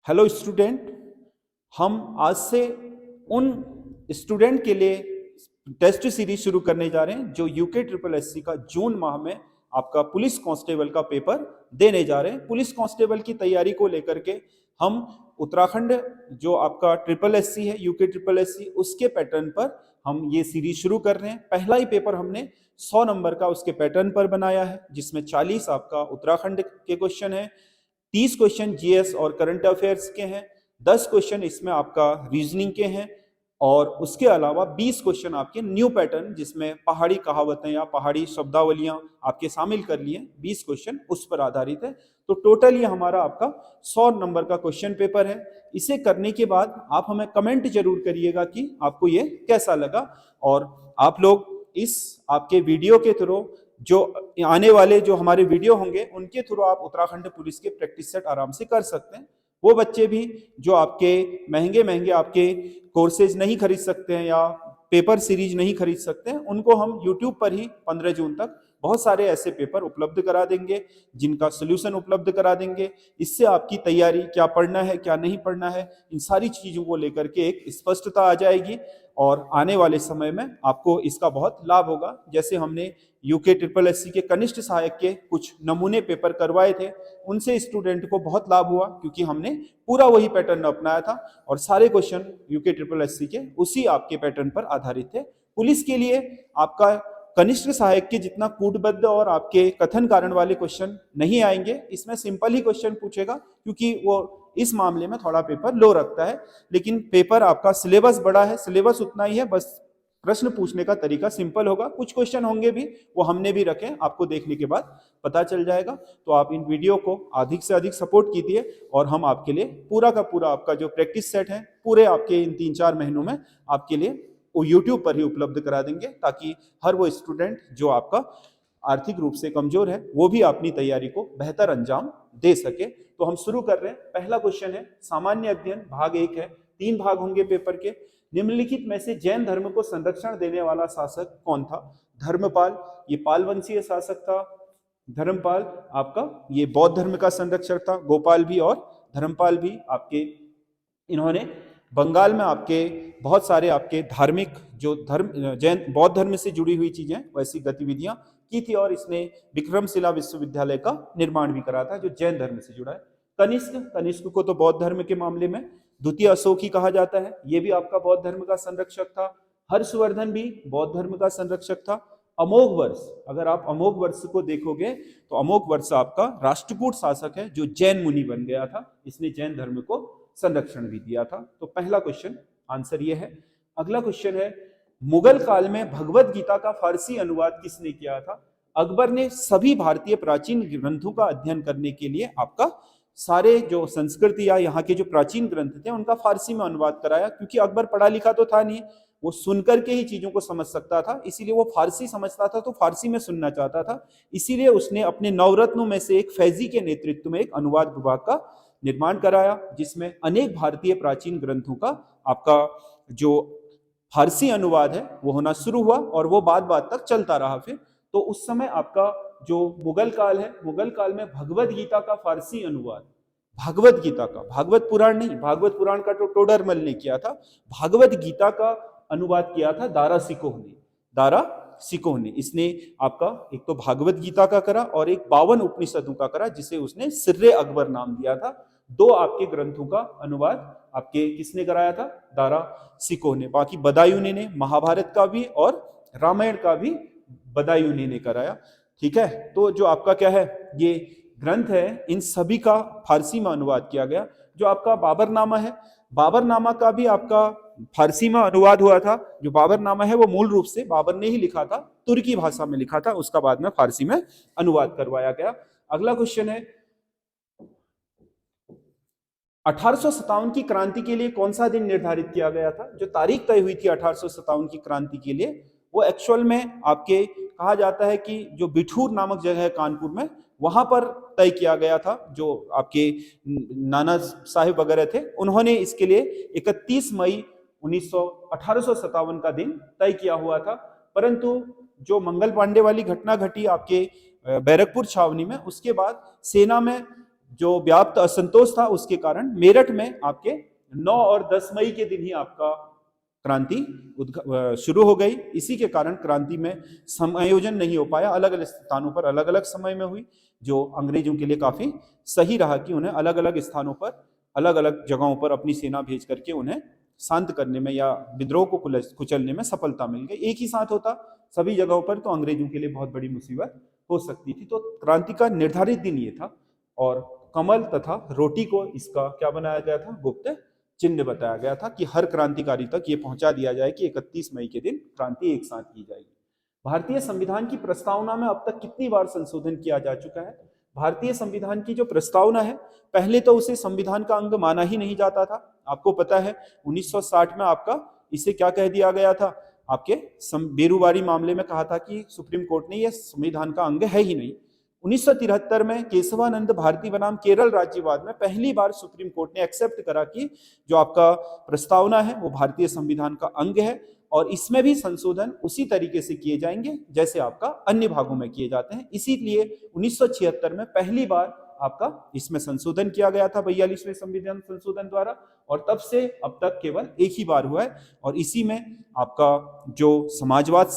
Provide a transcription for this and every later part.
Hello student, हम आज से उन स्टूडेंट के लिए टेस्ट सीरीज शुरू करने जा रहे हैं जो यूके ट्रिपल एससी का जून माह में आपका पुलिस कांस्टेबल का पेपर देने जा रहे हैं। पुलिस कांस्टेबल की तैयारी को लेकर के हम उत्तराखंड जो आपका ट्रिपल एससी है, यूके ट्रिपल एससी, उसके पैटर्न पर हम ये सीरीज शुरू कर रहे हैं। पहला ही पेपर हमने 100 नंबर का उसके पैटर्न पर बनाया है, जिसमें 40 आपका उत्तराखंड के क्वेश्चन है, 30 क्वेश्चन जीएस और करंट अफेयर्स के हैं, 10 क्वेश्चन इसमें आपका रीजनिंग के हैं और उसके अलावा 20 क्वेश्चन आपके न्यू पैटर्न जिसमें पहाड़ी कहावतें या पहाड़ी शब्दावलियां आपके शामिल कर लिए, 20 क्वेश्चन उस पर आधारित है। तो टोटल ये हमारा आपका 100 नंबर का क्वेश्चन पेपर है। इसे करने के बाद आप हमें कमेंट जरूर करिएगा कि आपको ये कैसा लगा, और आप लोग इस आपके वीडियो के थ्रू जो आने वाले जो हमारे वीडियो होंगे उनके थ्रू आप उत्तराखंड पुलिस के प्रैक्टिस सेट आराम से कर सकते हैं। वो बच्चे भी जो आपके महंगे महंगे आपके कोर्सेज नहीं खरीद सकते हैं या पेपर सीरीज नहीं खरीद सकते हैं, उनको हम यूट्यूब पर ही 15 जून तक बहुत सारे ऐसे पेपर उपलब्ध करा देंगे जिनका सोल्यूशन उपलब्ध करा देंगे। इससे आपकी तैयारी, क्या पढ़ना है क्या नहीं पढ़ना है, इन सारी चीजों को लेकर के एक स्पष्टता आ जाएगी और आने वाले समय में आपको इसका बहुत लाभ होगा। जैसे हमने यूके ट्रिपल एससी के कनिष्ठ सहायक के कुछ नमूने पेपर करवाए थे, उनसे स्टूडेंट को बहुत लाभ हुआ क्योंकि हमने पूरा वही पैटर्न अपनाया था और सारे क्वेश्चन यूके ट्रिपल एससी के उसी आपके पैटर्न पर आधारित थे। पुलिस के लिए आपका कनिष्ठ सहायक के जितना कूटबद्ध और आपके कथन कारण वाले क्वेश्चन नहीं आएंगे। इसमें सिंपल ही क्वेश्चन पूछेगा क्योंकि वो इस मामले में थोड़ा पेपर लो रखता है, लेकिन पेपर आपका सिलेबस बड़ा है, सिलेबस उतना ही है, बस प्रश्न पूछने का तरीका सिंपल होगा। कुछ क्वेश्चन होंगे भी, वो हमने भी रखे, आपको देखने के बाद पता चल जाएगा। तो आप इन वीडियो को अधिक से अधिक सपोर्ट कीजिए और हम आपके लिए पूरा का पूरा आपका जो प्रैक्टिस सेट है पूरे आपके इन 3-4 महीनों में आपके लिए वो यूट्यूब पर ही उपलब्ध करा देंगे, ताकि हर वो स्टूडेंट जो आपका आर्थिक रूप से कमजोर है वो भी अपनी तैयारी को बेहतर अंजाम दे सके। तो हम शुरू कर रहे हैं। पहला क्वेश्चन है सामान्य अध्ययन भाग 1 है, 3 भाग होंगे पेपर के। निम्नलिखित में से जैन धर्म को संरक्षण देने वाला शासक कौन था? धर्मपाल, ये पाल वंशीय शासक था। धर्मपाल आपका ये बौद्ध धर्म का संरक्षक था। गोपाल भी और धर्मपाल भी आपके, इन्होंने बंगाल में आपके बहुत सारे आपके धार्मिक जो धर्म जैन बौद्ध धर्म से जुड़ी हुई चीजें वैसी गतिविधियां की थी और इसने विक्रमशिला विश्वविद्यालय का निर्माण भी करा था जो जैन धर्म से जुड़ा है। कनिष्क, कनिष्क को तो बौद्ध धर्म के मामले में द्वितीय अशोक ही कहा जाता है, ये भी आपका बौद्ध धर्म का संरक्षक था। हर्षवर्धन भी बौद्ध धर्म का संरक्षक था। अमोघ वर्ष, अगर आप अमोघ वर्ष को देखोगे तो अमोघ वर्ष आपका राष्ट्रकूट शासक है जो जैन मुनि बन गया था, इसने जैन धर्म को संरक्षण भी दिया था। तो पहला क्वेश्चन आंसर ये है। अगला क्वेश्चन है मुगल काल में भगवत गीता का फारसी अनुवाद किसने किया था? अकबर ने सभी भारतीय प्राचीन ग्रंथों का अध्ययन करने के लिए आपका सारे जो संस्कृत या यहाँ के जो प्राचीन ग्रंथ थे उनका फारसी में अनुवाद कराया, क्योंकि अकबर पढ़ा लिखा तो था नहीं, वो सुनकर के ही चीजों को समझ सकता था, इसीलिए वो फारसी समझता था तो फारसी में सुनना चाहता था। इसीलिए उसने अपने नवरत्नों में से एक फैजी के नेतृत्व में एक अनुवाद विभाग का निर्माण कराया, जिसमें अनेक भारतीय प्राचीन ग्रंथों का आपका जो फारसी अनुवाद है वो होना शुरू हुआ और वो बाद तक चलता रहा। फिर तो उस समय आपका जो मुगल काल है, मुगल काल में भगवत गीता का फारसी अनुवाद, भागवत गीता का, भागवत पुराण नहीं, भागवत पुराण का तो टोडरमल ने किया था, भागवत गीता का अनुवाद किया था दारा सिकोह ने। दारा सिकोह ने, इसने आपका एक तो भागवत गीता का करा और एक 52 उपनिषदों का करा जिसे उसने सिर्रे अकबर नाम दिया था। 2 आपके ग्रंथों का अनुवाद आपके किसने कराया था? दारा सिकोह ने। बाकी बदायूं ने महाभारत का भी और रामायण का भी बदायूं ने कराया। ठीक है, तो जो आपका क्या है ये ग्रंथ है, इन सभी का फारसी में अनुवाद किया गया। जो आपका बाबरनामा है, बाबरनामा का भी आपका फारसी में अनुवाद हुआ था। जो बाबरनामा है वो मूल रूप से बाबर ने ही लिखा था, तुर्की भाषा में लिखा था, उसका बाद में फारसी में अनुवाद करवाया गया। अगला क्वेश्चन है 1857 की क्रांति के लिए कौन सा दिन निर्धारित किया गया था? जो तारीख तय हुई थी 1857 की क्रांति के लिए, वो एक्चुअल में आपके कहा जाता है कि जो बिठूर नामक जगह है कानपुर में, वहां पर तय किया गया था। जो आपके नाना साहिब वगैरह थे उन्होंने इसके लिए 31 मई 1857 का दिन तय किया हुआ था। परंतु जो मंगल पांडे वाली घटना घटी आपके बैरकपुर छावनी में, उसके बाद सेना में जो व्याप्त असंतोष था उसके कारण मेरठ में आपके 9 और 10 मई के दिन ही आपका क्रांति शुरू हो गई। इसी के कारण क्रांति में समायोजन नहीं हो पाया, अलग अलग स्थानों पर अलग अलग समय में हुई, जो अंग्रेजों के लिए काफी सही रहा कि उन्हें अलग अलग स्थानों पर अलग अलग जगहों पर अपनी सेना भेज करके उन्हें शांत करने में या विद्रोह को कुचलने में सफलता मिल गई। एक ही साथ होता सभी जगहों पर तो अंग्रेजों के लिए बहुत बड़ी मुसीबत हो सकती थी। तो क्रांति का निर्धारित दिन ये था और कमल तथा रोटी को इसका क्या बनाया गया था, गुप्त चिन्ह बताया गया था कि हर क्रांतिकारी तक ये पहुंचा दिया जाए कि 31 मई के दिन क्रांति एक साथ की जाएगी। भारतीय संविधान की प्रस्तावना में अब तक कितनी बार संशोधन किया जा चुका है? भारतीय संविधान की जो प्रस्तावना है, पहले तो उसे संविधान का अंग माना ही नहीं जाता था। आपको पता है 1960 में आपका इसे क्या कह दिया गया था, आपके बेरुवारी मामले में कहा था कि सुप्रीम कोर्ट ने यह संविधान का अंग है ही नहीं। 1973 में केशवानंद भारती बनाम केरल राज्यवाद में पहली बार सुप्रीम कोर्ट ने एक्सेप्ट करा कि जो आपका प्रस्तावना है वो भारतीय संविधान का अंग है और इसमें भी संशोधन उसी तरीके से किए जाएंगे जैसे आपका अन्य भागों में किए जाते हैं। इसीलिए 1976 में पहली बार आपका इसमें संशोधन किया गया था 42वें संविधान संशोधन द्वारा और तब से अब तक केवल एक ही बार हुआ है। और इसी में आपका जो समाजवाद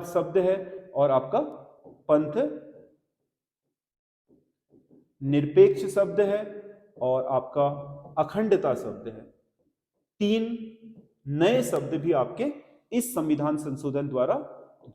शब्द है और आपका पंथ निरपेक्ष शब्द है और आपका अखंडता शब्द है। 3 नए शब्द भी आपके इस संविधान संशोधन द्वारा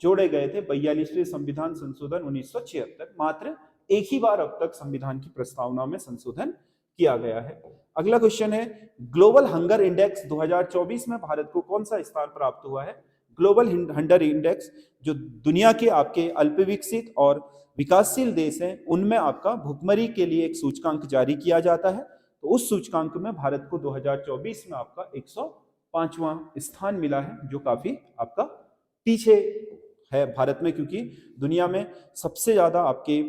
जोड़े गए थे 42वें संविधान संशोधन 1976। मात्र एक ही बार अब तक संविधान की प्रस्तावना में संशोधन किया गया है। अगला क्वेश्चन है, ग्लोबल हंगर इंडेक्स 2024 में भारत को कौन सा स्थान प्राप्त हुआ है? ग्लोबल हंगर इंडेक्स जो दुनिया के आपके अल्पविकसित और विकासशील देश हैं उनमें आपका भुखमरी के लिए एक सूचकांक जारी किया जाता है। तो उस सूचकांक में भारत को 2024 में आपका 105वां स्थान मिला है, जो काफी आपका पीछे है भारत में, क्योंकि दुनिया में सबसे ज्यादा आपके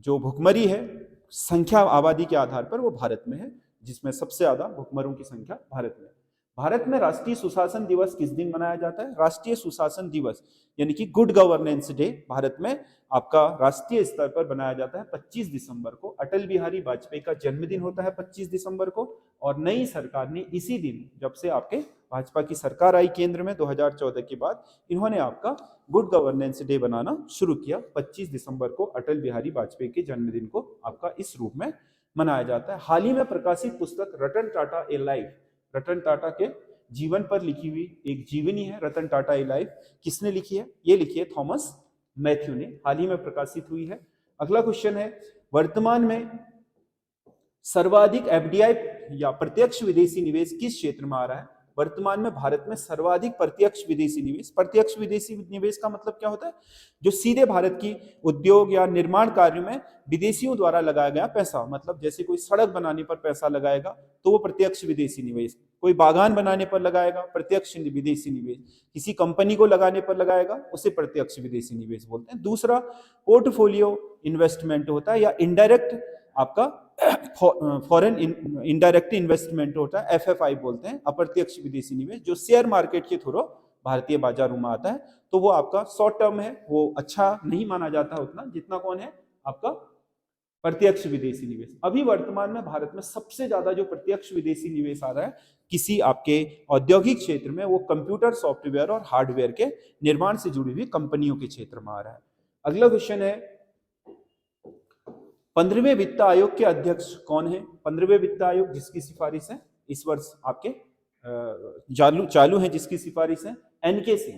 जो भुखमरी है संख्या आबादी के आधार पर वो भारत में है, जिसमें सबसे ज्यादा भुखमरों की संख्या भारत में। भारत में राष्ट्रीय सुशासन दिवस किस दिन मनाया जाता है? राष्ट्रीय सुशासन दिवस यानी कि गुड गवर्नेंस डे भारत में आपका राष्ट्रीय स्तर पर बनाया जाता है 25 दिसंबर को। अटल बिहारी वाजपेयी का जन्मदिन होता है 25 दिसंबर को और नई सरकार ने इसी दिन, जब से आपके भाजपा की सरकार आई केंद्र में 2014 के बाद, इन्होंने आपका गुड गवर्नेंस डे बनाना शुरू किया। 25 दिसंबर को अटल बिहारी वाजपेयी के जन्मदिन को आपका इस रूप में मनाया जाता है। हाल ही में प्रकाशित पुस्तक रतन टाटा ए लाइफ, रतन टाटा के जीवन पर लिखी हुई एक जीवनी है रतन टाटा ए लाइफ, किसने लिखी है? ये लिखी है थॉमस मैथ्यू ने, हाल ही में प्रकाशित हुई है। अगला क्वेश्चन है, वर्तमान में सर्वाधिक एफडीआई या प्रत्यक्ष विदेशी निवेश किस क्षेत्र में आ रहा है? वर्तमान में भारत में सर्वाधिक प्रत्यक्ष विदेशी निवेश का मतलब क्या होता है? जो सीधे भारत की उद्योग या निर्माण कार्य में विदेशियों द्वारा लगाया गया पैसा, मतलब जैसे कोई सड़क बनाने पर पैसा लगाएगा तो वो प्रत्यक्ष विदेशी निवेश, कोई बागान बनाने पर लगाएगा प्रत्यक्ष विदेशी निवेश, किसी कंपनी को लगाने पर लगाएगा उसे प्रत्यक्ष विदेशी निवेश बोलते हैं। दूसरा पोर्टफोलियो इन्वेस्टमेंट होता है या इनडायरेक्ट आपका फॉरेन इनडायरेक्ट इन्वेस्टमेंट होता है, एफएफआई बोलते हैं, अप्रत्यक्ष विदेशी निवेश, जो शेयर मार्केट के थ्रू भारतीय बाजारों में आता है। तो वो आपका शॉर्ट टर्म है, वो अच्छा नहीं माना जाता उतना जितना कौन है आपका प्रत्यक्ष विदेशी निवेश। अभी वर्तमान में भारत में सबसे ज्यादा जो प्रत्यक्ष विदेशी निवेश आ रहा है किसी आपके औद्योगिक क्षेत्र में, वो कंप्यूटर सॉफ्टवेयर और हार्डवेयर के निर्माण से जुड़ी हुई कंपनियों के क्षेत्र में आ रहा है। अगला क्वेश्चन है, 15वें वित्त आयोग के अध्यक्ष कौन है? 15वें वित्त आयोग जिसकी सिफारिश है इस वर्ष आपके चालू है, जिसकी सिफारिश है एनके सिंह।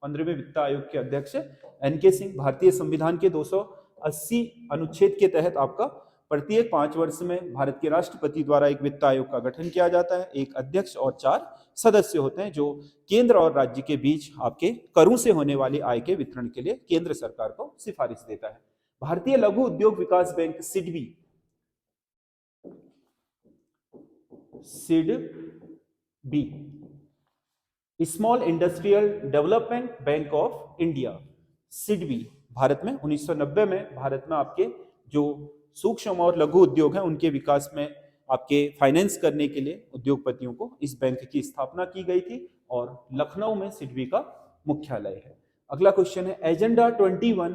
15वें वित्त आयोग के अध्यक्ष एनके सिंह। भारतीय संविधान के 280 अनुच्छेद के तहत आपका प्रत्येक 5 वर्ष में भारत के राष्ट्रपति द्वारा एक वित्त आयोग का गठन किया जाता है। एक अध्यक्ष और 4 सदस्य होते हैं, जो केंद्र और राज्य के बीच आपके करों से होने वाली आय के वितरण के लिए केंद्र सरकार को सिफारिश देता है। भारतीय लघु उद्योग विकास bank SIDBI Small Industrial Development Bank of India, SIDBI, Bharat में 1990 में भारत में आपके जो सूक्ष्म और लघु उद्योग हैं उनके विकास में आपके फाइनेंस करने के लिए उद्योगपतियों को इस बैंक की स्थापना की गई थी और लखनऊ में सिडबी का मुख्यालय है। अगला क्वेश्चन है, एजेंडा 21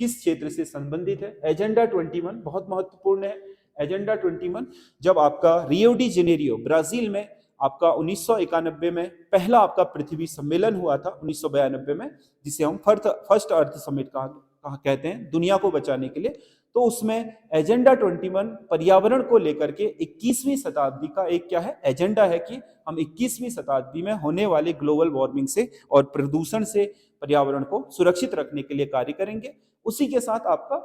किस क्षेत्र से संबंधित है? एजेंडा 21 बहुत महत्वपूर्ण है। एजेंडा 21 जब आपका रियो डी जेनेरियो ब्राजील में आपका 1991 में पहला आपका पृथ्वी सम्मेलन हुआ था 1992 में, जिसे हम फर्स्ट अर्थ समिट कहा कहते हैं, दुनिया को बचाने के लिए। तो उसमें एजेंडा 21 पर्यावरण को लेकर के 21वीं शताब्दी का एक क्या है एजेंडा है कि हम 21वीं शताब्दी में होने वाले ग्लोबल वार्मिंग से और प्रदूषण से पर्यावरण को सुरक्षित रखने के लिए कार्य करेंगे। उसी के साथ आपका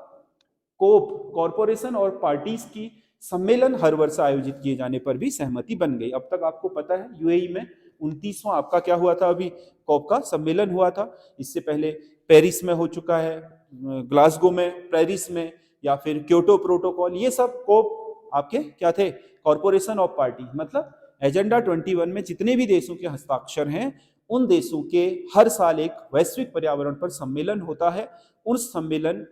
कोप कॉरपोरेशन और पार्टीज की सम्मेलन हर वर्ष आयोजित किए जाने पर भी सहमति बन गई। अब तक आपको पता है यूएई में 29वां आपका क्या हुआ था, अभी कोप का सम्मेलन हुआ था। इससे पहले पेरिस में हो चुका है, ग्लासगो में, पेरिस में, या फिर क्योटो प्रोटोकॉल, ये सब कोप आपके क्या थे, कॉरपोरेशन ऑफ पार्टी। मतलब एजेंडा 21 में जितने भी देशों के हस्ताक्षर हैं उन देशों के हर साल एक वैश्विक पर्यावरण पर सम्मेलन होता है। उस सम्मेलन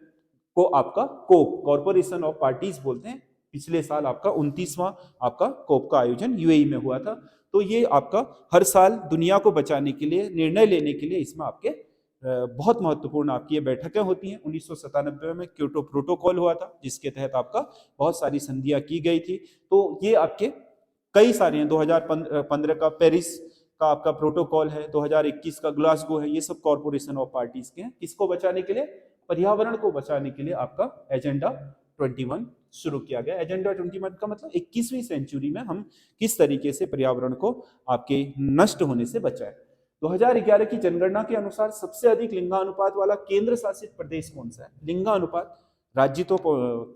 को आपका कोप कॉरपोरेशन ऑफ पार्टीज बोलते हैं। पिछले साल आपका 29वां आपका कोप का आयोजन यूएई में हुआ था। तो ये आपका हर साल दुनिया को बचाने के लिए, निर्णय लेने के लिए इसमें आपके बहुत महत्वपूर्ण आपकी ये बैठकें होती हैं। 1997 में क्योटो प्रोटोकॉल हुआ था जिसके तहत आपका बहुत सारी संधियां की गई थी। तो ये आपके कई सारे हैं, 2015 का पेरिस का आपका प्रोटोकॉल है, 2021 का ग्लासगो है, ये सब कॉरपोरेशन ऑफ पार्टीज के हैं। किसको बचाने के लिए? पर्यावरण को बचाने के लिए आपका एजेंडा 21 शुरू किया गया। एजेंडा 21 का मतलब 21वीं सेंचुरी में हम किस तरीके से पर्यावरण को आपके नष्ट होने से बचाएं। 2011 की जनगणना के अनुसार सबसे अधिक लिंगानुपात वाला केंद्र शासित प्रदेश कौन सा है? लिंगानुपात, राज्य तो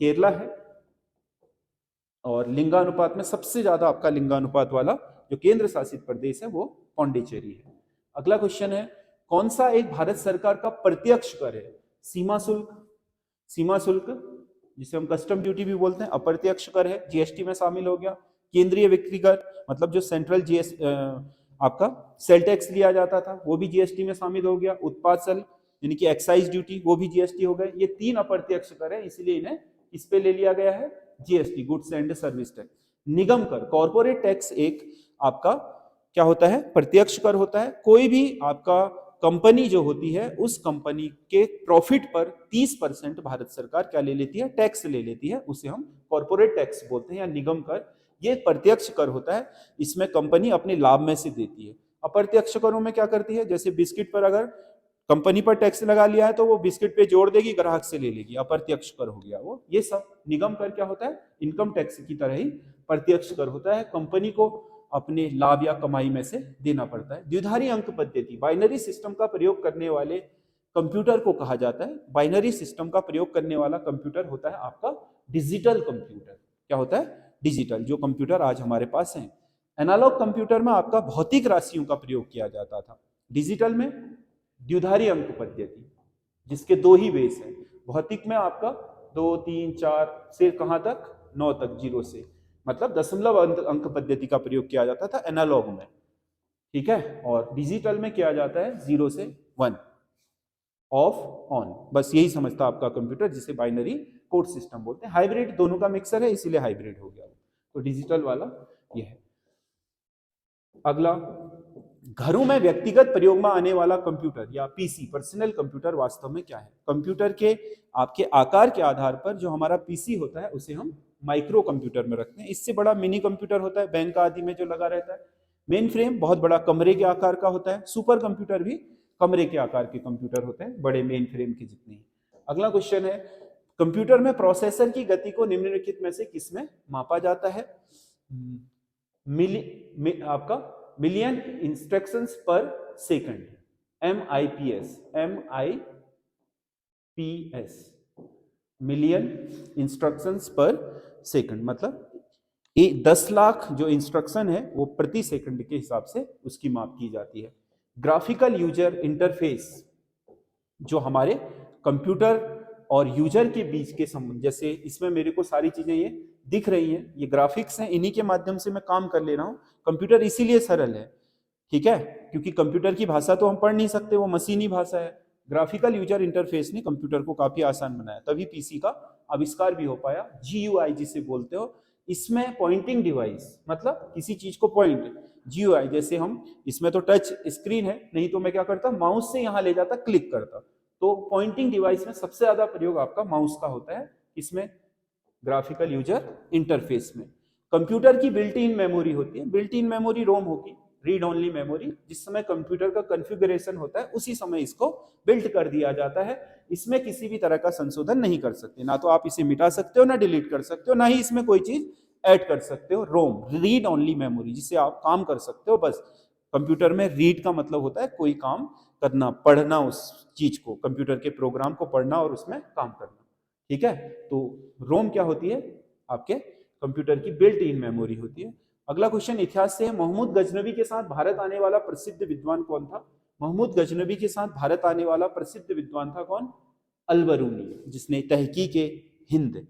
केरला है, और लिंगानुपात में सबसे ज्यादा आपका लिंगानुपात वाला जो केंद्र शासित प्रदेश है वो पौंडीचेरी है। अगला क्वेश्चन है, कौन सा एक भारत सरकार का प्रत्यक्ष कर है? सीमा शुल्क, सीमा शुल्क जिसे हम कस्टम ड्यूटी भी बोलते हैं, अप्रत्यक्ष कर है, जीएसटी में शामिल हो गया। केंद्रीय बिक्री कर मतलब जो सेंट्रल जीएस आपका सेल टैक्स लिया जाता था वो भी जीएसटी में शामिल हो गया। उत्पाद शुल्क यानी कि एक्साइज ड्यूटी वो भी जीएसटी हो गए। ये 3 अप्रत्यक्ष कर है, इसलिए इन्हें इस पे ले लिया गया है GST, goods and service tax. निगम कर, कॉर्पोरेट टैक्स एक आपका क्या होता है? प्रत्यक्ष कर होता है। कोई भी आपका कंपनी जो होती है उस कंपनी के प्रॉफिट पर 30% भारत सरकार क्या ले लेती है? टैक्स ले लेती है, उसे हम कॉर्पोरेट टैक्स बोलते हैं या निगम कर। ये प्रत्यक्ष कर होता है, इसमें कंपनी अपने लाभ में से देती है। अप्रत्यक्ष करों में क्या करती है? जैसे बिस्किट पर अगर कंपनी पर टैक्स लगा लिया है तो वो बिस्किट पे जोड़ देगी, ग्राहक से ले लेगी, अप्रत्यक्ष कर हो गया वो। ये सब निगम कर क्या होता है? इनकम टैक्स की तरह ही प्रत्यक्ष कर होता है, कंपनी को अपने लाभ या कमाई में से देना पड़ता है। द्विधारी अंक पद्धति, बाइनरी सिस्टम का प्रयोग करने वाले कंप्यूटर को कहा जाता है। बाइनरी सिस्टम का प्रयोग करने वाला कंप्यूटर होता है आपका डिजिटल कंप्यूटर। क्या होता है? डिजिटल, जो कंप्यूटर आज हमारे पास हैं। एनालॉग कंप्यूटर में आपका भौतिक राशियों का प्रयोग किया जाता था। डिजिटल में द्विधारी अंक पद्धति, जिसके 2 ही बेस हैं। भौतिक में आपका 2, 3, 4 से कहां तक? 9 तक, 0 से, मतलब दशमलव अंक पद्धति का प्रयोग किया जाता था एनालॉग में, ठीक है। और डिजिटल में किया जाता है 0 से 1, ऑफ ऑन, बस यही समझता आपका कंप्यूटर, जिसे बाइनरी कोड सिस्टम बोलते हैं। हाइब्रिड दोनों का मिक्सर है, इसीलिए हाइब्रिड हो गया। तो डिजिटल वाला ये है। अगला, घरों में व्यक्तिगत प्रयोग में आने वाला कंप्यूटर या पीसी, पर्सनल कंप्यूटर, वास्तव में क्या है? कंप्यूटर के आपके आकार के आधार पर जो हमारा पीसी होता है उसे हम माइक्रो कंप्यूटर में रखते हैं। इससे बड़ा मिनी कंप्यूटर होता है, बैंक आदि में जो लगा रहता है। मेन फ्रेम बहुत बड़ा कमरे के आकार का होता है। सुपर कंप्यूटर भी कमरे के आकार के कंप्यूटर होते हैं, बड़े मेन फ्रेम के जितने। अगला क्वेश्चन है, कंप्यूटर में प्रोसेसर की गति को निम्नलिखित में से किसमें मापा जाता है? आपका मिलियन इंस्ट्रक्शंस पर second, MIPS, MIPS, million instructions पर सेकंड। मतलब 10 लाख जो इंस्ट्रक्शन है वो प्रति सेकंड के हिसाब से उसकी माप की जाती है। ग्राफिकल यूजर इंटरफेस, जो हमारे कंप्यूटर और यूजर के बीच के संबंध, जैसे इसमें मेरे को सारी चीजें ये दिख रही हैं, ये ग्राफिक्स हैं, इन्हीं के माध्यम से मैं काम कर ले रहा हूं। कंप्यूटर इसीलिए सरल है, ठीक है, क्योंकि कंप्यूटर की भाषा तो हम पढ़ नहीं सकते, वो मशीनी भाषा है। ग्राफिकल यूजर इंटरफेस ने कंप्यूटर को काफी आसान बनाया, तभी पीसी का आविष्कार भी हो पाया। GUI जिसे बोलते हो, इसमें पॉइंटिंग डिवाइस, मतलब किसी चीज को पॉइंट, GUI, जैसे हम इसमें तो टच स्क्रीन है, नहीं तो मैं क्या करता, माउस से यहां ले जाता, क्लिक करता, तो पॉइंटिंग डिवाइस में सबसे ज्यादा प्रयोग आपका माउस का होता है, इसमें ग्राफिकल यूजर इंटरफेस में। कंप्यूटर की बिल्ट इन मेमोरी होती है, बिल्ट इन मेमोरी रोम होगी, रीड ओनली मेमोरी। जिस समय कंप्यूटर का कॉन्फ़िगरेशन होता है उसी समय इसको बिल्ट कर दिया जाता है, इसमें किसी भी तरह का संशोधन नहीं कर सकते, ना तो आप इसे मिटा सकते हो, ना डिलीट कर सकते हो, ना ही इसमें कोई चीज ऐड कर सकते हो। रोम रीड ओनली मेमोरी, जिससे आप काम कर सकते हो बस। कंप्यूटर में रीड का मतलब होता है कोई काम करना, पढ़ना, उस चीज को, कंप्यूटर के प्रोग्राम को पढ़ना और उसमें काम करना, ठीक है। तो रोम क्या होती है, आपके कंप्यूटर की बिल्ट इन मेमोरी होती है। अगला क्वेश्चन इतिहास से है, महमूद गजनवी के साथ भारत आने वाला प्रसिद्ध विद्वान कौन था? महमूद गजनवी के साथ भारत आने वाला प्रसिद्ध विद्वान था कौन? अलबरूनी, जिसने तहकीक हिंद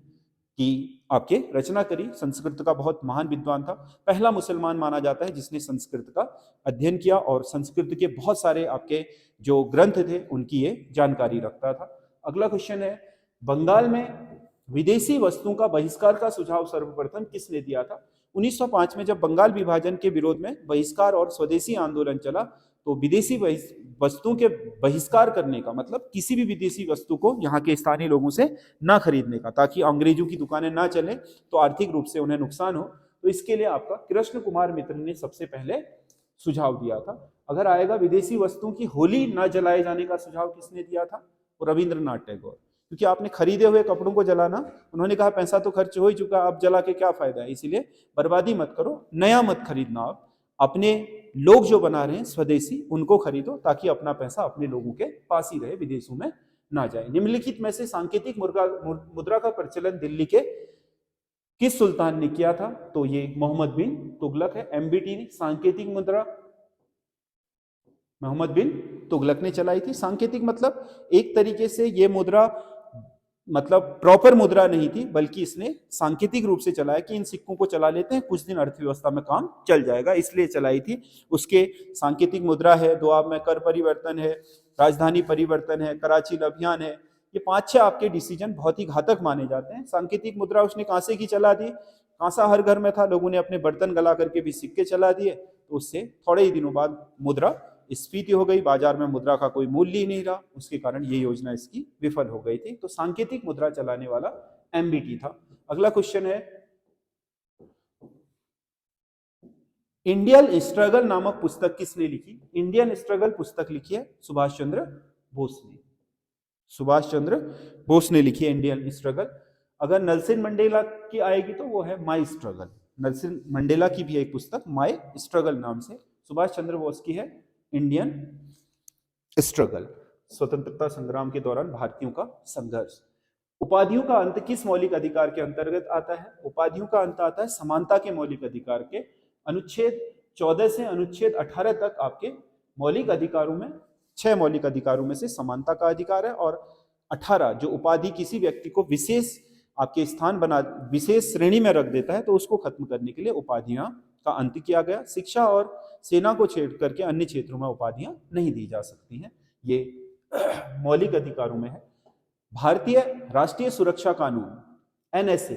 की आपके रचना करी, संस्कृत का बहुत महान विद्वान था, पहला मुसलमान माना जाता है जिसने संस्कृत का अध्ययन किया और संस्कृत के बहुत सारे आपके जो ग्रंथ थे उनकी ये जानकारी रखता था। अगला क्वेश्चन है, बंगाल में विदेशी वस्तुओं का बहिष्कार का सुझाव सर्वप्रथम किसने दिया था? 1905 में जब बंगाल विभाजन के विरोध में बहिष्कार और स्वदेशी आंदोलन चला, तो विदेशी वस्तुओं के बहिष्कार करने का मतलब किसी भी विदेशी वस्तु को यहाँ के स्थानीय लोगों से ना खरीदने का, ताकि अंग्रेजों की दुकानें ना चले तो आर्थिक रूप से उन्हें नुकसान हो। तो इसके लिए आपका कृष्ण कुमार मित्र ने सबसे पहले सुझाव दिया था। अगर आएगा विदेशी वस्तुओं की होली न जलाए जाने का सुझाव किसने दिया था? वो रविंद्रनाथ टैगोर, क्योंकि आपने खरीदे हुए कपड़ों को जलाना, उन्होंने कहा पैसा तो खर्च हो ही चुका, अब जला के क्या फायदा है, इसीलिए बर्बादी मत करो, नया मत खरीदना, आप अपने लोग जो बना रहे हैं स्वदेशी उनको खरीदो, ताकि अपना पैसा अपने लोगों के पास ही रहे, विदेशों में ना जाए। निम्नलिखित में से सांकेतिक मुद्रा का प्रचलन दिल्ली के किस सुल्तान ने किया था? तो ये मोहम्मद बिन तुगलक है। एमबीटी ने सांकेतिक मुद्रा मोहम्मद बिन तुगलक ने चलाई थी। सांकेतिक मतलब एक तरीके से ये मुद्रा मतलब प्रॉपर मुद्रा नहीं थी, बल्कि इसने सांकेतिक रूप से चलाया कि इन सिक्कों को चला लेते हैं, कुछ दिन अर्थव्यवस्था में काम चल जाएगा, इसलिए चलाई थी। उसके सांकेतिक मुद्रा है, दोआब में कर परिवर्तन है, राजधानी परिवर्तन है, कराची अभियान है, ये 5-6 आपके डिसीजन बहुत ही घातक माने जाते हैं। सांकेतिक मुद्रा उसने कांसे की चला दी, कांसा हर घर में था, लोगों ने अपने बर्तन गला करके भी सिक्के चला दिए, तो उससे थोड़े ही दिनों बाद मुद्रा स्फीति हो गई, बाजार में मुद्रा का कोई मूल्य ही नहीं रहा, उसके कारण ये योजना इसकी विफल हो गई थी। तो सांकेतिक मुद्रा चलाने वाला एमबीटी था। अगला क्वेश्चन है, इंडियन स्ट्रगल नामक पुस्तक किसने लिखी? इंडियन स्ट्रगल पुस्तक लिखी है सुभाष चंद्र बोस ने। सुभाष चंद्र बोस ने लिखी है इंडियन स्ट्रगल। अगर नेल्सन मंडेला की आएगी तो वो है माई स्ट्रगल। नेल्सन मंडेला की भी एक पुस्तक माई स्ट्रगल नाम से, सुभाष चंद्र बोस की है इंडियन स्ट्रगल, स्वतंत्रता संग्राम के दौरान भारतीयों का संघर्ष। उपाधियों का अंत किस मौलिक अधिकार के अंतर्गत आता है? उपाधियों का अंत आता है समानता के मौलिक अधिकार के। अनुच्छेद 14 से अनुच्छेद 18 तक आपके मौलिक अधिकारों में 6 मौलिक अधिकारों में से समानता का अधिकार है, और 18 जो उपाधि किसी व्यक्ति को विशेष आपके स्थान बना, विशेष श्रेणी में रख देता है, तो उसको खत्म करने के लिए उपाधियां का अंत किया गया। शिक्षा और सेना को छेड़ करके अन्य क्षेत्रों में उपाधियां नहीं दी जा सकती हैं, ये मौलिक अधिकारों में है। भारतीय राष्ट्रीय सुरक्षा कानून एनएसए,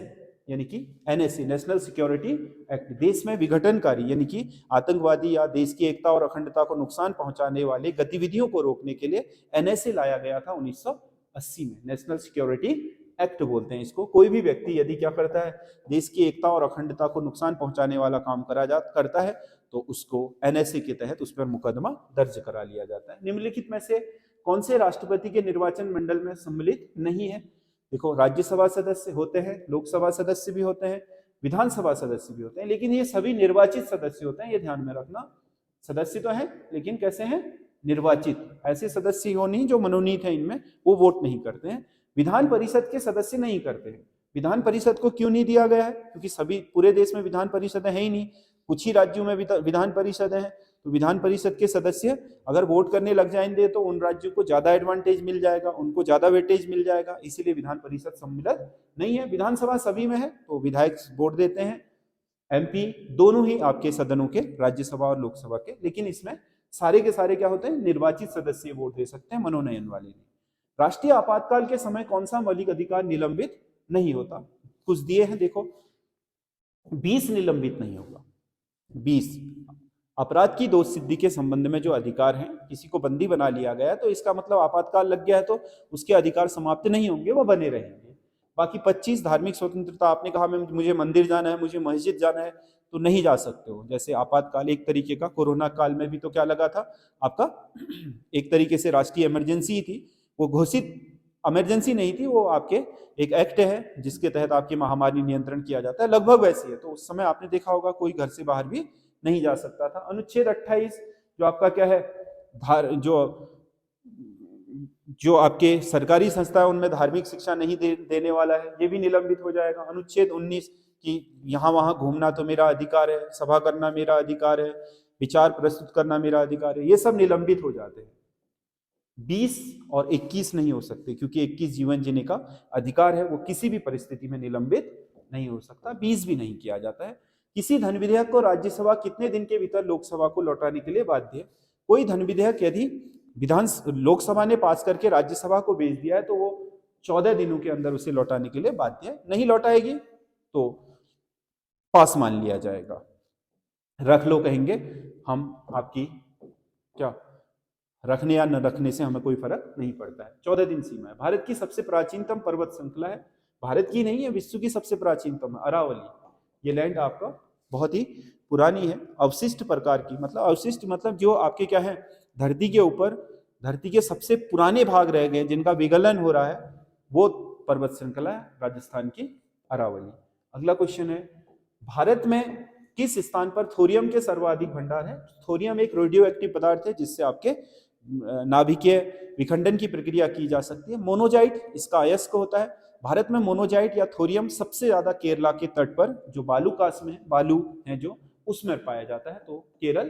यानी कि एनएसए नेशनल सिक्योरिटी एक्ट, देश में विघटनकारी यानी कि आतंकवादी या देश की एकता और अखंडता को नुकसान पहुंचाने वाले गतिविधियों को रोकने के लिए एनएसए लाया गया था 1980 में। नेशनल सिक्योरिटी एक्ट बोलते हैं इसको। कोई भी व्यक्ति यदि क्या करता है, देश की एकता और अखंडता को नुकसान पहुंचाने वाला काम करता है, तो उसको एनएसए के तहत उस पर मुकदमा दर्ज करा लिया जाता है। निम्नलिखित में से कौन से राष्ट्रपति के निर्वाचन मंडल में सम्मिलित नहीं है? देखो, राज्यसभा सदस्य होते हैं, लोकसभा सदस्य भी होते हैं, विधानसभा सदस्य भी होते हैं, लेकिन ये सभी निर्वाचित सदस्य होते हैं, ये ध्यान में रखना। सदस्य तो हैं, लेकिन कैसे हैं? निर्वाचित। ऐसे सदस्य हो नहीं जो मनोनीत हैं, इनमें वो वोट नहीं करते हैं। विधान परिषद के सदस्य नहीं करते हैं। विधान परिषद को क्यों नहीं दिया गया है? क्योंकि सभी पूरे देश में विधान परिषद है ही नहीं, कुछ ही राज्यों में विधान परिषद है। तो विधान परिषद के सदस्य अगर वोट करने लग जाएंगे तो उन राज्यों को ज्यादा एडवांटेज मिल जाएगा, उनको ज्यादा वेटेज मिल जाएगा, इसीलिए विधान परिषद सम्मिलित नहीं है। विधानसभा सभी में है, तो विधायक वोट देते हैं, एमपी दोनों ही आपके सदनों के, राज्यसभा और लोकसभा के, लेकिन इसमें सारे के सारे क्या होते हैं? निर्वाचित सदस्य वोट दे सकते हैं, मनोनयन वाले नहीं। राष्ट्रीय आपातकाल के समय कौन सा मौलिक अधिकार निलंबित नहीं होता? कुछ दिए हैं, देखो, 20 निलंबित नहीं होगा। 20 अपराध की दोष सिद्धि के संबंध में जो अधिकार हैं, किसी को बंदी बना लिया गया तो इसका मतलब आपातकाल लग गया है तो उसके अधिकार समाप्त नहीं होंगे, वो बने रहेंगे। बाकी 25 धार्मिक स्वतंत्रता, आपने कहा मैं मुझे मंदिर जाना है, मुझे मस्जिद जाना है, तो नहीं जा सकते हो। जैसे आपातकाल एक तरीके का, कोरोना काल में भी तो क्या लगा था आपका एक तरीके से राष्ट्रीय इमरजेंसी ही थी, वो घोषित इमरजेंसी नहीं थी, वो आपके एक एक्ट है जिसके तहत आपकी महामारी नियंत्रण किया जाता है, लगभग वैसी है। तो उस समय आपने देखा होगा कोई घर से बाहर भी नहीं जा सकता था। अनुच्छेद 28 जो आपका क्या है, जो आपके सरकारी संस्था है उनमें धार्मिक शिक्षा नहीं देने वाला है, ये भी निलंबित हो जाएगा। अनुच्छेद 19 कि यहाँ वहां घूमना तो मेरा अधिकार है, सभा करना मेरा अधिकार है, विचार प्रस्तुत करना मेरा अधिकार है, ये सब निलंबित हो जाते हैं। 20 और 21 नहीं हो सकते क्योंकि 21 जीवन जीने का अधिकार है, वो किसी भी परिस्थिति में निलंबित नहीं हो सकता। 20 भी नहीं किया जाता है। किसी धन विधेयक को राज्यसभा कितने दिन के भीतर लोकसभा को लौटाने के लिए बाध्य है? कोई धन विधेयक यदि लोकसभा ने पास करके राज्यसभा को भेज दिया है तो वो 14 दिनों के अंदर उसे लौटाने के लिए बाध्य है। नहीं लौटाएगी तो पास मान लिया जाएगा। रख लो कहेंगे हम, आपकी क्या रखने या न रखने से हमें कोई फर्क नहीं पड़ता है। 14 दिन सीमा है। भारत की सबसे प्राचीनतम पर्वत श्रृंखला है, भारत की नहीं है, विश्व की सबसे प्राचीनतम है, अरावली। ये लैंड आपका बहुत ही पुरानी है, अवशिष्ट प्रकार की, मतलब अवशिष्ट मतलब जो आपके क्या है, धरती के ऊपर, धरती के सबसे पुराने भाग रह गए जिनका विगलन हो रहा है, वो पर्वत श्रृंखला है राजस्थान की अरावली। अगला क्वेश्चन है, भारत में किस स्थान पर थोरियम के सर्वाधिक भंडार है? थोरियम एक रेडियो एक्टिव पदार्थ है जिससे आपके नाभिकीय विखंडन की प्रक्रिया की जा सकती है। मोनोजाइट इसका अयस्क होता है। भारत में मोनोजाइट या थोरियम सबसे ज्यादा केरला के तट पर, जो बालूकाश में बालू है जो, उसमें पाया जाता है, तो केरल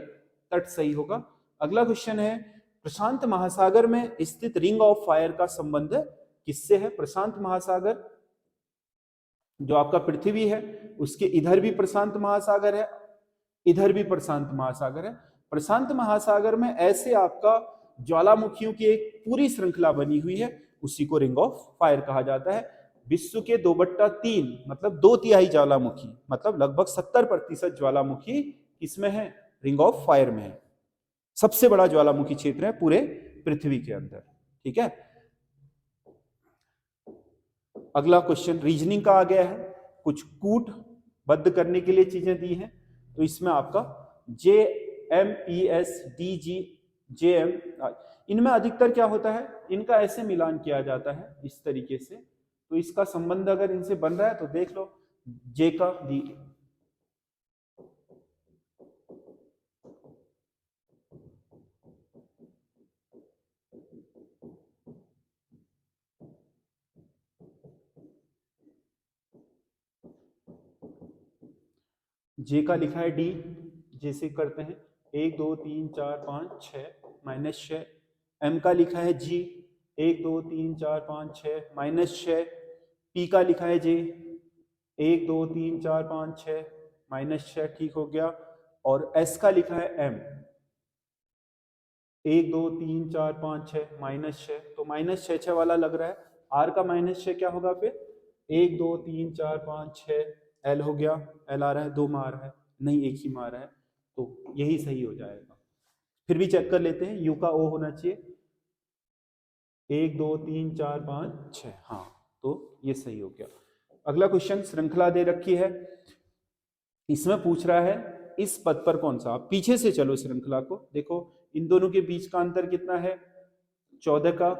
तट सही होगा। अगला क्वेश्चन है, प्रशांत महासागर में स्थित रिंग ऑफ फायर का संबंध किससे है? प्रशांत महासागर जो आपका पृथ्वी है उसके इधर भी प्रशांत महासागर है, इधर भी प्रशांत महासागर है। प्रशांत महासागर में ऐसे आपका ज्वालामुखियों की एक पूरी श्रृंखला बनी हुई है, उसी को रिंग ऑफ फायर कहा जाता है। विश्व के 2/3 मतलब 2/3 ज्वालामुखी, मतलब लगभग 70% ज्वालामुखी किसमें है? रिंग ऑफ फायर में है। सबसे बड़ा ज्वालामुखी क्षेत्र है पूरे पृथ्वी के अंदर। ठीक है, अगला क्वेश्चन रीजनिंग का आ गया है। कुछ कूट बद्ध करने के लिए चीजें दी हैं, तो इसमें आपका JMPS DG JM, इनमें अधिकतर क्या होता है, इनका ऐसे मिलान किया जाता है इस तरीके से, तो इसका संबंध अगर इनसे बन रहा है तो देख लो, जे का डी। जे का लिखा है डी, जैसे करते हैं 1 2 3 4 5 6 -6। एम का लिखा है जी, 1 2 3 4 5 6 -6। पी का लिखा है जे, 1 2 3 4 5 6 -6, ठीक हो गया। और एस का लिखा है एम, 1 2 3 4 5 6 -6, तो -6 वाला लग रहा है। आर का -6 क्या होगा फिर? 1 2 3 4 5 6, एल हो गया, एल आ रहा है, 2 मार है, नहीं एक ही मार है, तो यही सही हो जाएगा। फिर भी चेक कर लेते हैं, यू का ओ होना चाहिए, 1 2 3 4 5 6, हाँ, तो ये सही हो गया। अगला क्वेश्चन, श्रृंखला दे रखी है, इसमें पूछ रहा है इस पद पर कौन सा, आप पीछे से चलो श्रृंखला को देखो, इन दोनों के बीच का अंतर कितना है? 14 का।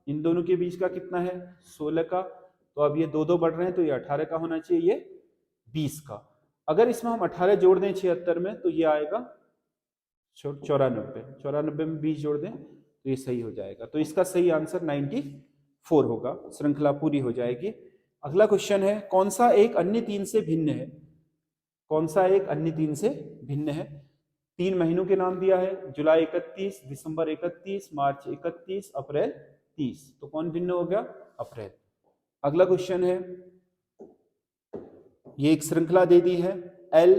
इन दोनों के बीच का कितना है? 16 का। तो अब ये 2 2 बढ़ रहे हैं, तो ये 18 का होना चाहिए, ये 20 का। अगर इसमें हम 18 जोड़ दें 76 में तो ये आएगा 94, 94 में 20 जोड़ दें तो ये सही हो जाएगा। तो इसका सही आंसर 94 होगा, श्रृंखला पूरी हो जाएगी। अगला क्वेश्चन है, कौन सा एक अन्य 3 से भिन्न है? कौन सा एक अन्य 3 से भिन्न है? 3 महीनों के नाम दिया है, जुलाई 31, दिसंबर 31, मार्च 31, अप्रैल 30, तो कौन भिन्न हो गया? अप्रैल। अगला क्वेश्चन है, ये एक श्रृंखला दे दी है एल,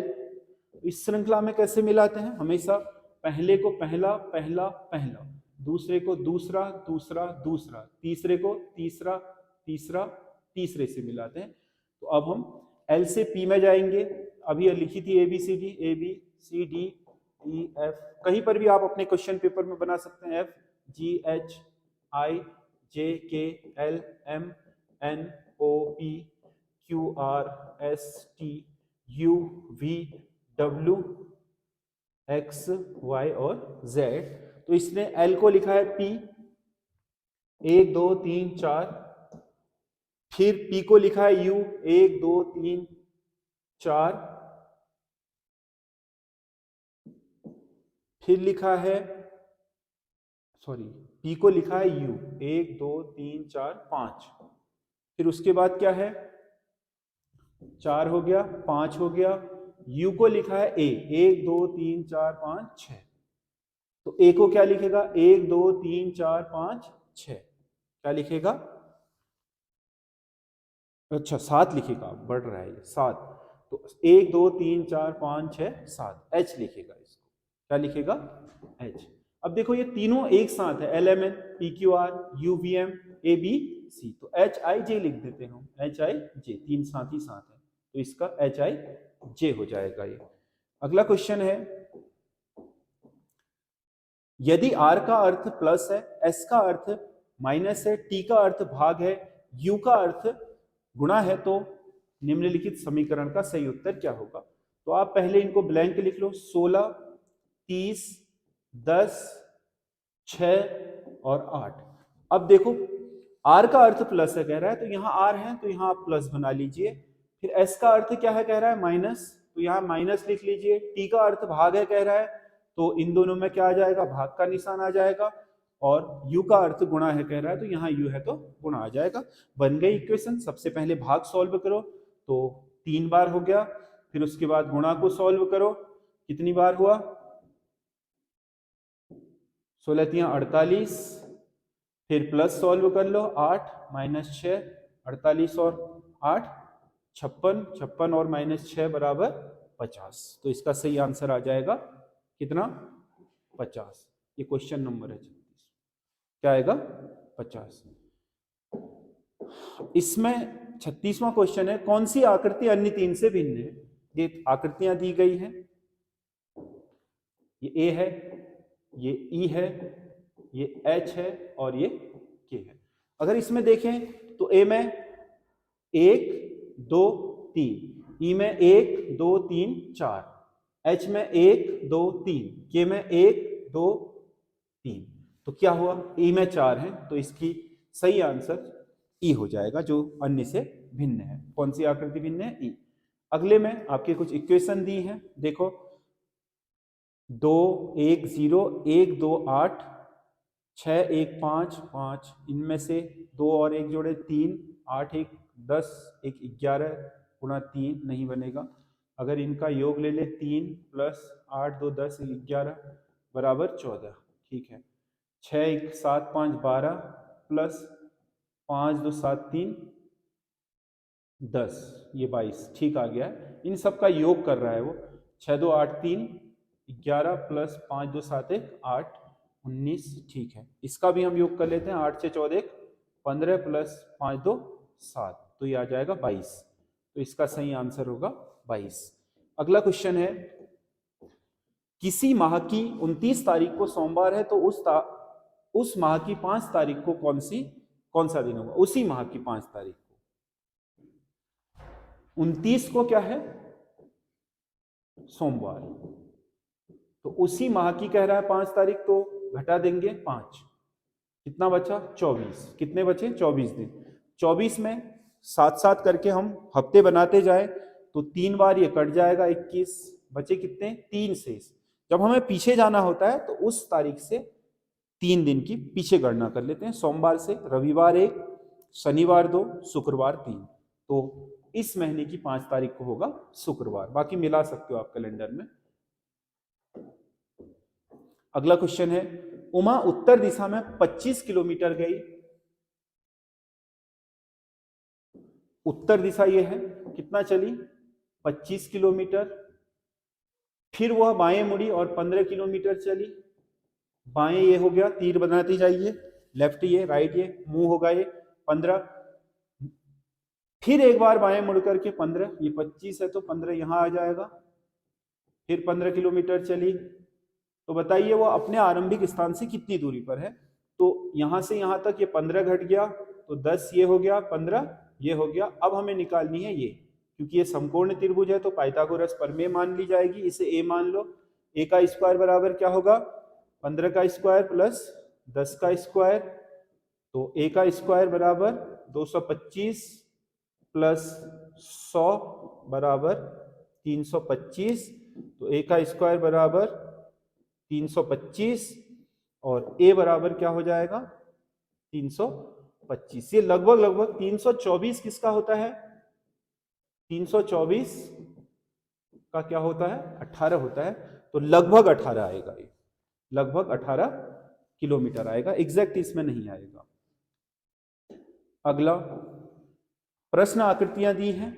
इस श्रृंखला में कैसे मिलाते हैं? हमेशा पहले को पहला पहला पहला, दूसरे को दूसरा दूसरा दूसरा, तीसरे को तीसरा तीसरा तीसरे से मिलाते हैं। तो अब हम एल से पी में जाएंगे, अभी लिखी थी ABCD, ABCD ई एफ, कहीं पर भी आप अपने क्वेश्चन पेपर में बना सकते हैं, F G H I J K L M N O P Q R S T U V W X Y और जेड। तो इसने एल को लिखा है पी, 1 2 3 4, फिर पी को लिखा है यू, 1 2 3 4, फिर लिखा है, सॉरी, पी को लिखा है यू, 1 2 3 4 5, फिर उसके बाद क्या है, 4 हो गया, 5 हो गया, यू को लिखा है ए, 1 2 3 4 5 6, तो ए को क्या लिखेगा, 1 2 3 4 5 6, क्या लिखेगा, अच्छा 7 लिखेगा, बढ़ रहा है ये 7, तो 1 2 3 4 5 6 7, एच लिखेगा इसको, क्या लिखेगा, एच। अब देखो ये तीनों एक साथ है, L M N P Q R U V M A B C, तो एच आई जे लिख देते हैं, एच आई जे, तीन साथ ही साथ है, तो इसका एच आई जे हो जाएगा ये। अगला क्वेश्चन है, यदि आर का अर्थ प्लस है, एस का अर्थ माइनस है, टी का अर्थ भाग है, यू का अर्थ गुणा है, तो निम्नलिखित समीकरण का सही उत्तर क्या होगा। तो आप पहले इनको ब्लैंक लिख लो, 16 30 10 6 और 8। अब देखो आर का अर्थ प्लस है कह रहा है, तो यहां आर है तो यहां आप प्लस बना लीजिए, फिर एस का अर्थ क्या है कह रहा है माइनस, तो यहां माइनस लिख लीजिए, टी का अर्थ भाग है कह रहा है, तो इन दोनों में क्या आ जाएगा, भाग का निशान आ जाएगा, और यू का अर्थ गुणा है कह रहा है, तो यहाँ यू है तो गुणा आ जाएगा। बन गई इक्वेशन। सबसे पहले भाग सॉल्व करो, तो 3 बार हो गया, फिर उसके बाद गुणा को सॉल्व करो, कितनी बार हुआ, 16 तियां 48, फिर प्लस सॉल्व कर लो, 8 माइनस 6 48 और 8 56, 56 और माइनस 6 बराबर 50, तो इसका सही आंसर आ जाएगा कितना, 50। ये क्वेश्चन नंबर है 36, क्या आएगा 50। इसमें 36वां क्वेश्चन है, कौन सी आकृति अन्य 3 से भिन्न है। ये आकृतियां दी गई हैं, ये ए है, ये ई है, ये एच है और ये के है। अगर इसमें देखें तो ए में 1 2 3, ई में 1 2 3 4, एच में 1 2 3, के में 1 2 3, तो क्या हुआ, ई में 4 है, तो इसकी सही आंसर ई हो जाएगा, जो अन्य से भिन्न है। कौन सी आकृति भिन्न है, ई। अगले में आपके कुछ इक्वेशन दी हैं, देखो 2 1 0 1 2 8 6 1 5 5, इनमें से 2 और 1 जोड़े 3, 8 1 10 1 11 गुणा 3 नहीं बनेगा, अगर इनका योग ले ले 3 प्लस 8 2 10 11 बराबर 14, ठीक है। 6 1 7 5 12 प्लस 5 2 7 3 10, ये 22, ठीक आ गया है। इन सब का योग कर रहा है वो, 6 2 8 3 11 प्लस 5 2 7 1 8 19, ठीक है। इसका भी हम योग कर लेते हैं, 8 से 14 1 15 प्लस 5 2 7, तो ये आ जाएगा 22, तो इसका सही आंसर होगा 22। अगला क्वेश्चन है, किसी माह की 29 तारीख को सोमवार है, तो उस माह की 5 तारीख को कौन सा दिन होगा, उसी माह की 5 तारीख को, 29 को क्या है, सोमवार, तो उसी माह की कह रहा है 5 तारीख, तो घटा देंगे 5, कितना बचा 24, कितने बचे 24 दिन, 24 में साथ साथ करके हम हफ्ते बनाते जाए तो 3 बार ये कट जाएगा, 21 बचे कितने 3 शेष। जब हमें पीछे जाना होता है तो उस तारीख से 3 दिन की पीछे गणना कर लेते हैं, सोमवार से रविवार 1, शनिवार 2, शुक्रवार 3, तो इस महीने की 5 तारीख को होगा शुक्रवार, बाकी मिला सकते हो आप कैलेंडर में। अगला क्वेश्चन है, उमा उत्तर दिशा में 25 किलोमीटर गई, उत्तर दिशा ये है, कितना चली 25 किलोमीटर, फिर वह बाएं मुड़ी और 15 किलोमीटर चली, बाएं ये हो गया, तीर बनाते जाइए, लेफ्ट ये, राइट ये, मुंह होगा ये 15, फिर एक बार बाएं मुड़ करके 15, ये 25 है तो 15 यहां आ जाएगा, फिर 15 किलोमीटर चली, तो बताइए वो अपने आरंभिक स्थान से कितनी दूरी पर है। तो यहां से यहां तक ये 15 घट गया, तो 10 ये हो गया, 15 ये हो गया। अब हमें निकालनी है ये, क्योंकि ये समकोण त्रिभुज है तो पाइथागोरस प्रमेय मान ली जाएगी। इसे ए मान लो। ए का स्क्वायर बराबर क्या होगा, 15 का स्क्वायर प्लस 10 का स्क्वायर। तो ए का स्क्वायर बराबर 225 प्लस 100 बराबर 325। तो ए का स्क्वायर बराबर 325 और ए बराबर क्या हो जाएगा 325। ये लगभग लगभग 324 किसका होता है, 324 का क्या होता है, 18 होता है। तो लगभग 18 आएगा, ये लगभग 18 किलोमीटर आएगा, एग्जैक्ट इसमें नहीं आएगा। अगला प्रश्न आकृतियां दी हैं,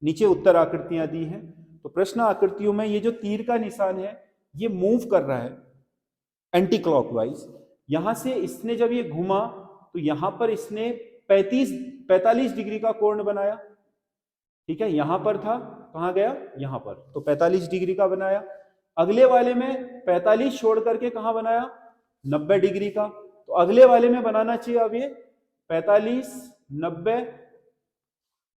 नीचे उत्तर आकृतियां दी हैं। तो प्रश्न आकृतियों में ये जो तीर का निशान है ये मूव कर रहा है एंटी क्लॉकवाइज। यहां से इसने जब ये घुमा तो यहां पर इसने 45 डिग्री का कोण बनाया। ठीक है, यहां पर था, कहां गया, यहां पर, तो 45 डिग्री का बनाया। अगले वाले में 45 छोड़ करके कहां बनाया, 90 डिग्री का। तो अगले वाले में बनाना चाहिए अब ये 45, 90,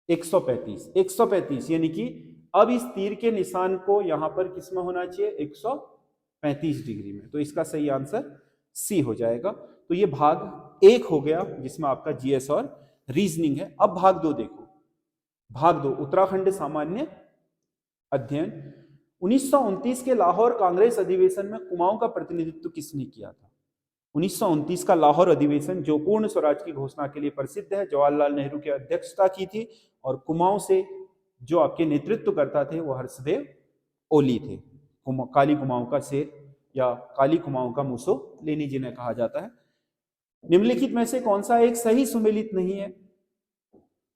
135, 135, यानी कि अब इस तीर के निशान को यहां पर किस में होना चाहिए, 135 डिग्री में। तो इसका सही आंसर सी हो जाएगा। तो ये भाग 1 हो गया जिसमें आपका जीएस और रीजनिंग है। अब भाग 2 देखो। भाग 2 उत्तराखंड सामान्य अध्ययन। 1929 के लाहौर कांग्रेस अधिवेशन में कुमाऊं का प्रतिनिधित्व किसने किया था। 1929 का लाहौर अधिवेशन जो पूर्ण स्वराज की घोषणा के लिए प्रसिद्ध है, जवाहरलाल नेहरू की अध्यक्षता की थी और कुमाऊं से जो आपके नेतृत्व करता थे वो हर्षदेव ओली थे। काली कुमाऊं का शेर या काली कुमाऊं का मुसोलिनी जिन्हें कहा जाता है। निम्नलिखित में से कौन सा एक सही सुमेलित नहीं है।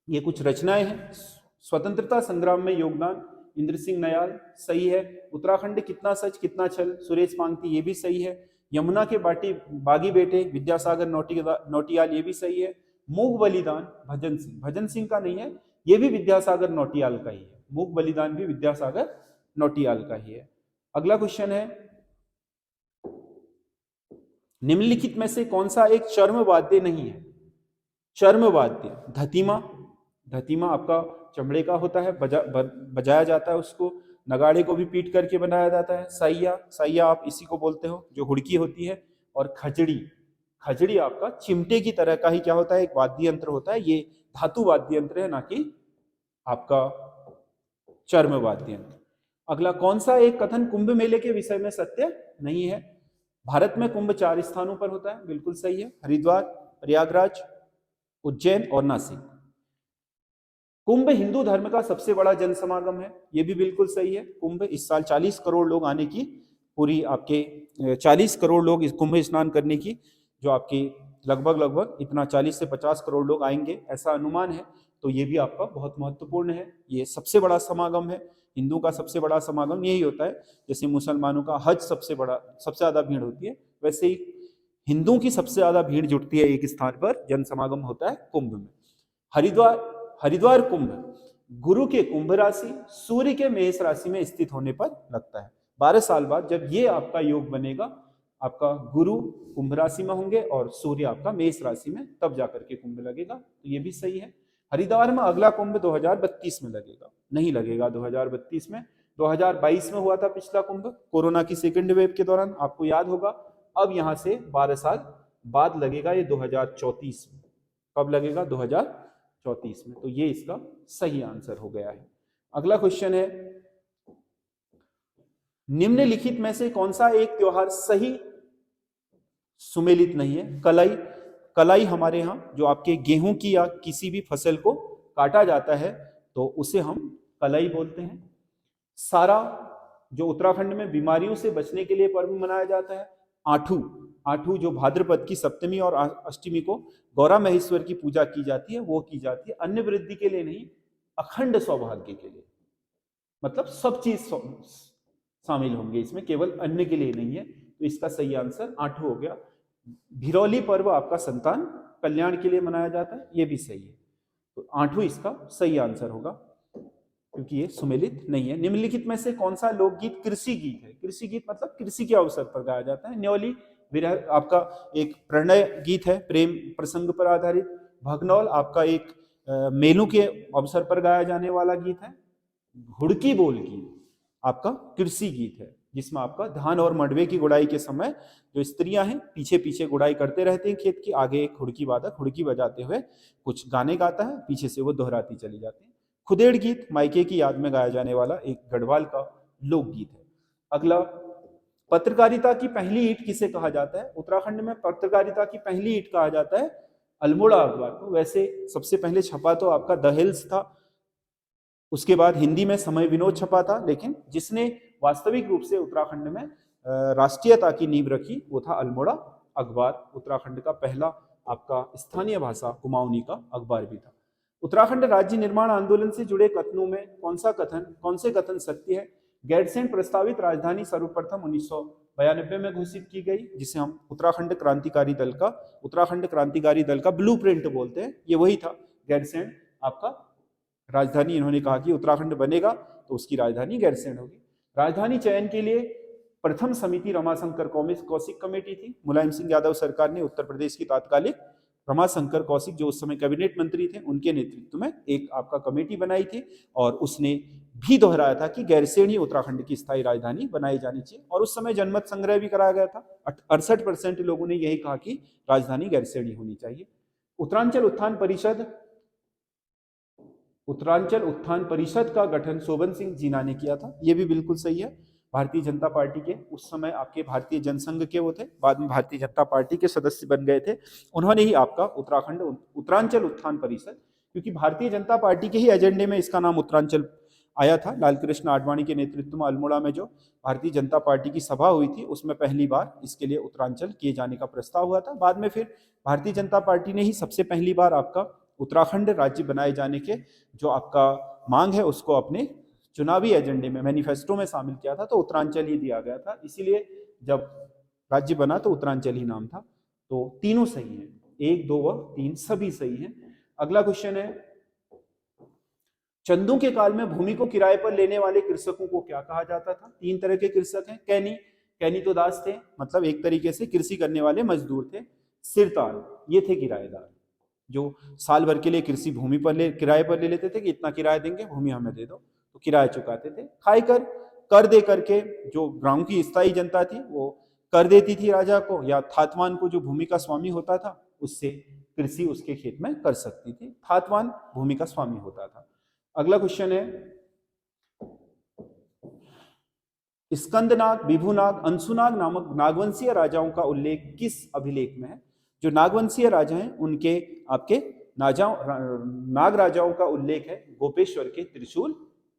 ये कुछ रचनाएं हैं। स्वतंत्रता संग्राम में योगदान, इंद्र सिंह नयाल, सही है। उत्तराखंड कितना सच कितना छल, सुरेश पांगती, ये भी सही है। यमुना के बागी बेटे, विद्यासागर नौटियाल, ये भी सही है। मूक बलिदान, भजन सिंह, भजन सिंह का नहीं है, ये भी विद्यासागर नौटियाल का ही है। मूक बलिदान भी विद्यासागर नौटियाल का ही है। अगला क्वेश्चन है, निम्नलिखित में से कौन सा एक चर्म वाद्य नहीं है। चर्म वाद्य, धतीमा, धतीमा आपका चमड़े का होता है, बजाया जाता है उसको, नगाड़े को भी पीट करके बनाया जाता है। साइया, साइया आप इसी को बोलते हो जो हुड़की होती है। और खजड़ी, खजड़ी आपका चिमटे की तरह का ही क्या होता है, एक वाद्य यंत्र होता है। ये धातु वाद्य यंत्र है, ना कि आपका चर्म वाद्य यंत्र। अगला, कौन सा एक कथन कुंभ मेले के विषय में सत्य नहीं है। भारत में कुंभ 4 स्थानों पर होता है, बिल्कुल सही है। हरिद्वार, प्रयागराज, उज्जैन और नासिक। कुंभ हिंदू धर्म का सबसे बड़ा जन समागम है, ये भी बिल्कुल सही है। कुंभ इस साल 40 करोड़ लोग आने की पूरी आपके 40 करोड़ लोग इस कुंभ स्नान करने की जो आपकी लगभग इतना 40 से 50 करोड़ लोग आएंगे ऐसा अनुमान है। तो ये भी आपका बहुत महत्वपूर्ण है। ये सबसे बड़ा समागम है, हिंदू का सबसे बड़ा समागम यही होता है। जैसे मुसलमानों का हज सबसे ज्यादा भीड़ होती है, वैसे ही हिंदुओं की सबसे ज्यादा भीड़ जुटती है एक स्थान पर, जन समागम होता है कुंभ में। हरिद्वार कुंभ गुरु के कुंभ राशि, सूर्य के मेष राशि में स्थित होने पर लगता है। 12 साल बाद जब ये आपका योग बनेगा, आपका गुरु कुंभ राशि में होंगे और सूर्य आपका मेष राशि में, तब जाकर के कुंभ लगेगा। तो ये भी सही है। हरिद्वार में अगला कुंभ 2032 में लगेगा, नहीं लगेगा 2032 में। 2022 में हुआ था पिछला कुंभ, कोरोना की सेकेंड वेव के दौरान, आपको याद होगा। अब यहां से 12 साल बाद लगेगा ये 2034 में। कब लगेगा, 2034 में। तो ये इसका सही आंसर हो गया है। अगला क्वेश्चन है, निम्नलिखित में से कौन सा एक त्योहार सही सुमेलित नहीं है। कलाई, कलाई हमारे यहाँ जो आपके गेहूं की या किसी भी फसल को काटा जाता है तो उसे हम कलाई बोलते हैं। सारा, जो उत्तराखंड में बीमारियों से बचने के लिए पर्व मनाया जाता है। आठू, आठू जो भाद्रपद की सप्तमी और अष्टमी को गौरा महेश्वर की पूजा की जाती है, वो की जाती है अन्न वृद्धि के लिए नहीं, अखंड सौभाग्य के लिए। मतलब सब चीज शामिल होंगे इसमें, केवल अन्न के लिए नहीं है। तो इसका सही आंसर आठू हो गया। भिरौली पर्व आपका संतान कल्याण के लिए मनाया जाता है, ये भी सही है। तो आठू इसका सही आंसर होगा। क्योंकि ये सुमेलित नहीं है। निम्नलिखित में से कौन सा लोकगीत कृषि गीत है? कृषि गीत मतलब कृषि के अवसर पर गाया जाता है। न्योली विरह आपका एक प्रणय गीत है, प्रेम प्रसंग पर आधारित। भगनौल आपका एक मेलों के अवसर पर गाया जाने वाला गीत है। हुड़की बोल गीत आपका कृषि गीत है, जिसमें आपका धान और मंडवे की गुड़ाई के समय जो स्त्रियां हैं पीछे पीछे गुड़ाई करते रहते हैं खेत की, आगे एक हुड़की वादक हुड़की बजाते हुए कुछ गाने गाता है, पीछे से वो दोहराती चली जाती है। खुदेड़ गीत मायके की याद में गाया जाने वाला एक गढ़वाल का लोकगीत है। अगला, पत्रकारिता की पहली ईंट किसे कहा जाता है? उत्तराखंड में पत्रकारिता की पहली ईंट कहा जाता है अल्मोड़ा अखबार को। वैसे सबसे पहले छपा तो आपका द हिल्स था, उसके बाद हिंदी में समय विनोद छपा था, लेकिन जिसने वास्तविक रूप से उत्तराखंड में राष्ट्रीयता की नींव रखी वो था अल्मोड़ा अखबार। उत्तराखंड का पहला आपका स्थानीय भाषा कुमाऊनी का अखबार भी था। उत्तराखंड राज्य निर्माण आंदोलन से जुड़े कथनों में कौन से कथन सत्य है? गैरसैंण प्रस्तावित राजधानी सर्वप्रथम 1992 में घोषित की गई, जिसे हम उत्तराखंड क्रांतिकारी दल का ब्लूप्रिंट बोलते हैं। ये वही था, गैरसैंण आपका राजधानी, इन्होंने कहा कि उत्तराखंड बनेगा तो उसकी राजधानी गैरसैंण होगी। राजधानी चयन के लिए प्रथम समिति रमाशंकर कौशिक कमेटी थी। मुलायम सिंह यादव सरकार ने उत्तर प्रदेश की तात्कालिक रमाशंकर कौशिक, जो उस समय कैबिनेट मंत्री थे, उनके नेतृत्व में एक आपका कमेटी बनाई थी, और उसने भी दोहराया था कि गैरसैंण ही उत्तराखंड की स्थायी राजधानी बनाई जानी चाहिए। और उस समय जनमत संग्रह भी कराया गया था। 68% लोगों ने यही कहा कि राजधानी गैरसैंण ही होनी चाहिए। उत्तरांचल उत्थान परिषद का गठन शोभन सिंह जीना ने किया था। ये भी बिल्कुल सही है। भारतीय जनता पार्टी के उस समय आपके भारतीय जनसंघ के वो थे, बाद में भारतीय जनता पार्टी के सदस्य बन गए थे, उन्होंने ही आपका उत्तरांचल उत्थान परिषद, क्योंकि भारतीय जनता पार्टी के ही एजेंडे में इसका नाम उत्तरांचल आया था। लाल कृष्ण आडवाणी के नेतृत्व में अल्मोड़ा में जो भारतीय जनता पार्टी की सभा हुई थी, उसमें पहली बार इसके लिए उत्तरांचल किए जाने का प्रस्ताव हुआ था। बाद में फिर भारतीय जनता पार्टी ने ही सबसे पहली बार आपका उत्तराखंड राज्य बनाए जाने के जो आपका मांग है उसको अपने चुनावी एजेंडे में, मैनिफेस्टो में शामिल किया था, तो उत्तरांचल ही दिया गया था। इसीलिए जब राज्य बना तो उत्तरांचल ही नाम था। तो तीनों सही है, 1, 2 व 3 सभी सही है। अगला क्वेश्चन है, चंदू के काल में भूमि को किराए पर लेने वाले कृषकों को क्या कहा जाता था? 3 तरह के कृषक हैं। कैनी तो दास थे, मतलब एक तरीके से कृषि करने वाले मजदूर थे। सिरताल, ये थे किराएदार, जो साल भर के लिए कृषि भूमि पर किराए पर ले लेते थे कि इतना किराया देंगे, भूमि हमें दे दो, तो किराया चुकाते थे। खाईकर, कर दे करके जो गांव की स्थायी जनता थी वो कर देती थी राजा को, या थातवान को जो भूमि का स्वामी होता था, उससे कृषि उसके खेत में कर सकती थी। थातवान भूमि का स्वामी होता था। अगला क्वेश्चन है, स्कंदनाग, विभुनाग, अंशुनाग नामक नागवंशीय राजाओं का उल्लेख किस अभिलेख में है? जो नागवंशीय राजा हैं उनके आपके नाग राजाओं का उल्लेख है गोपेश्वर के त्रिशूल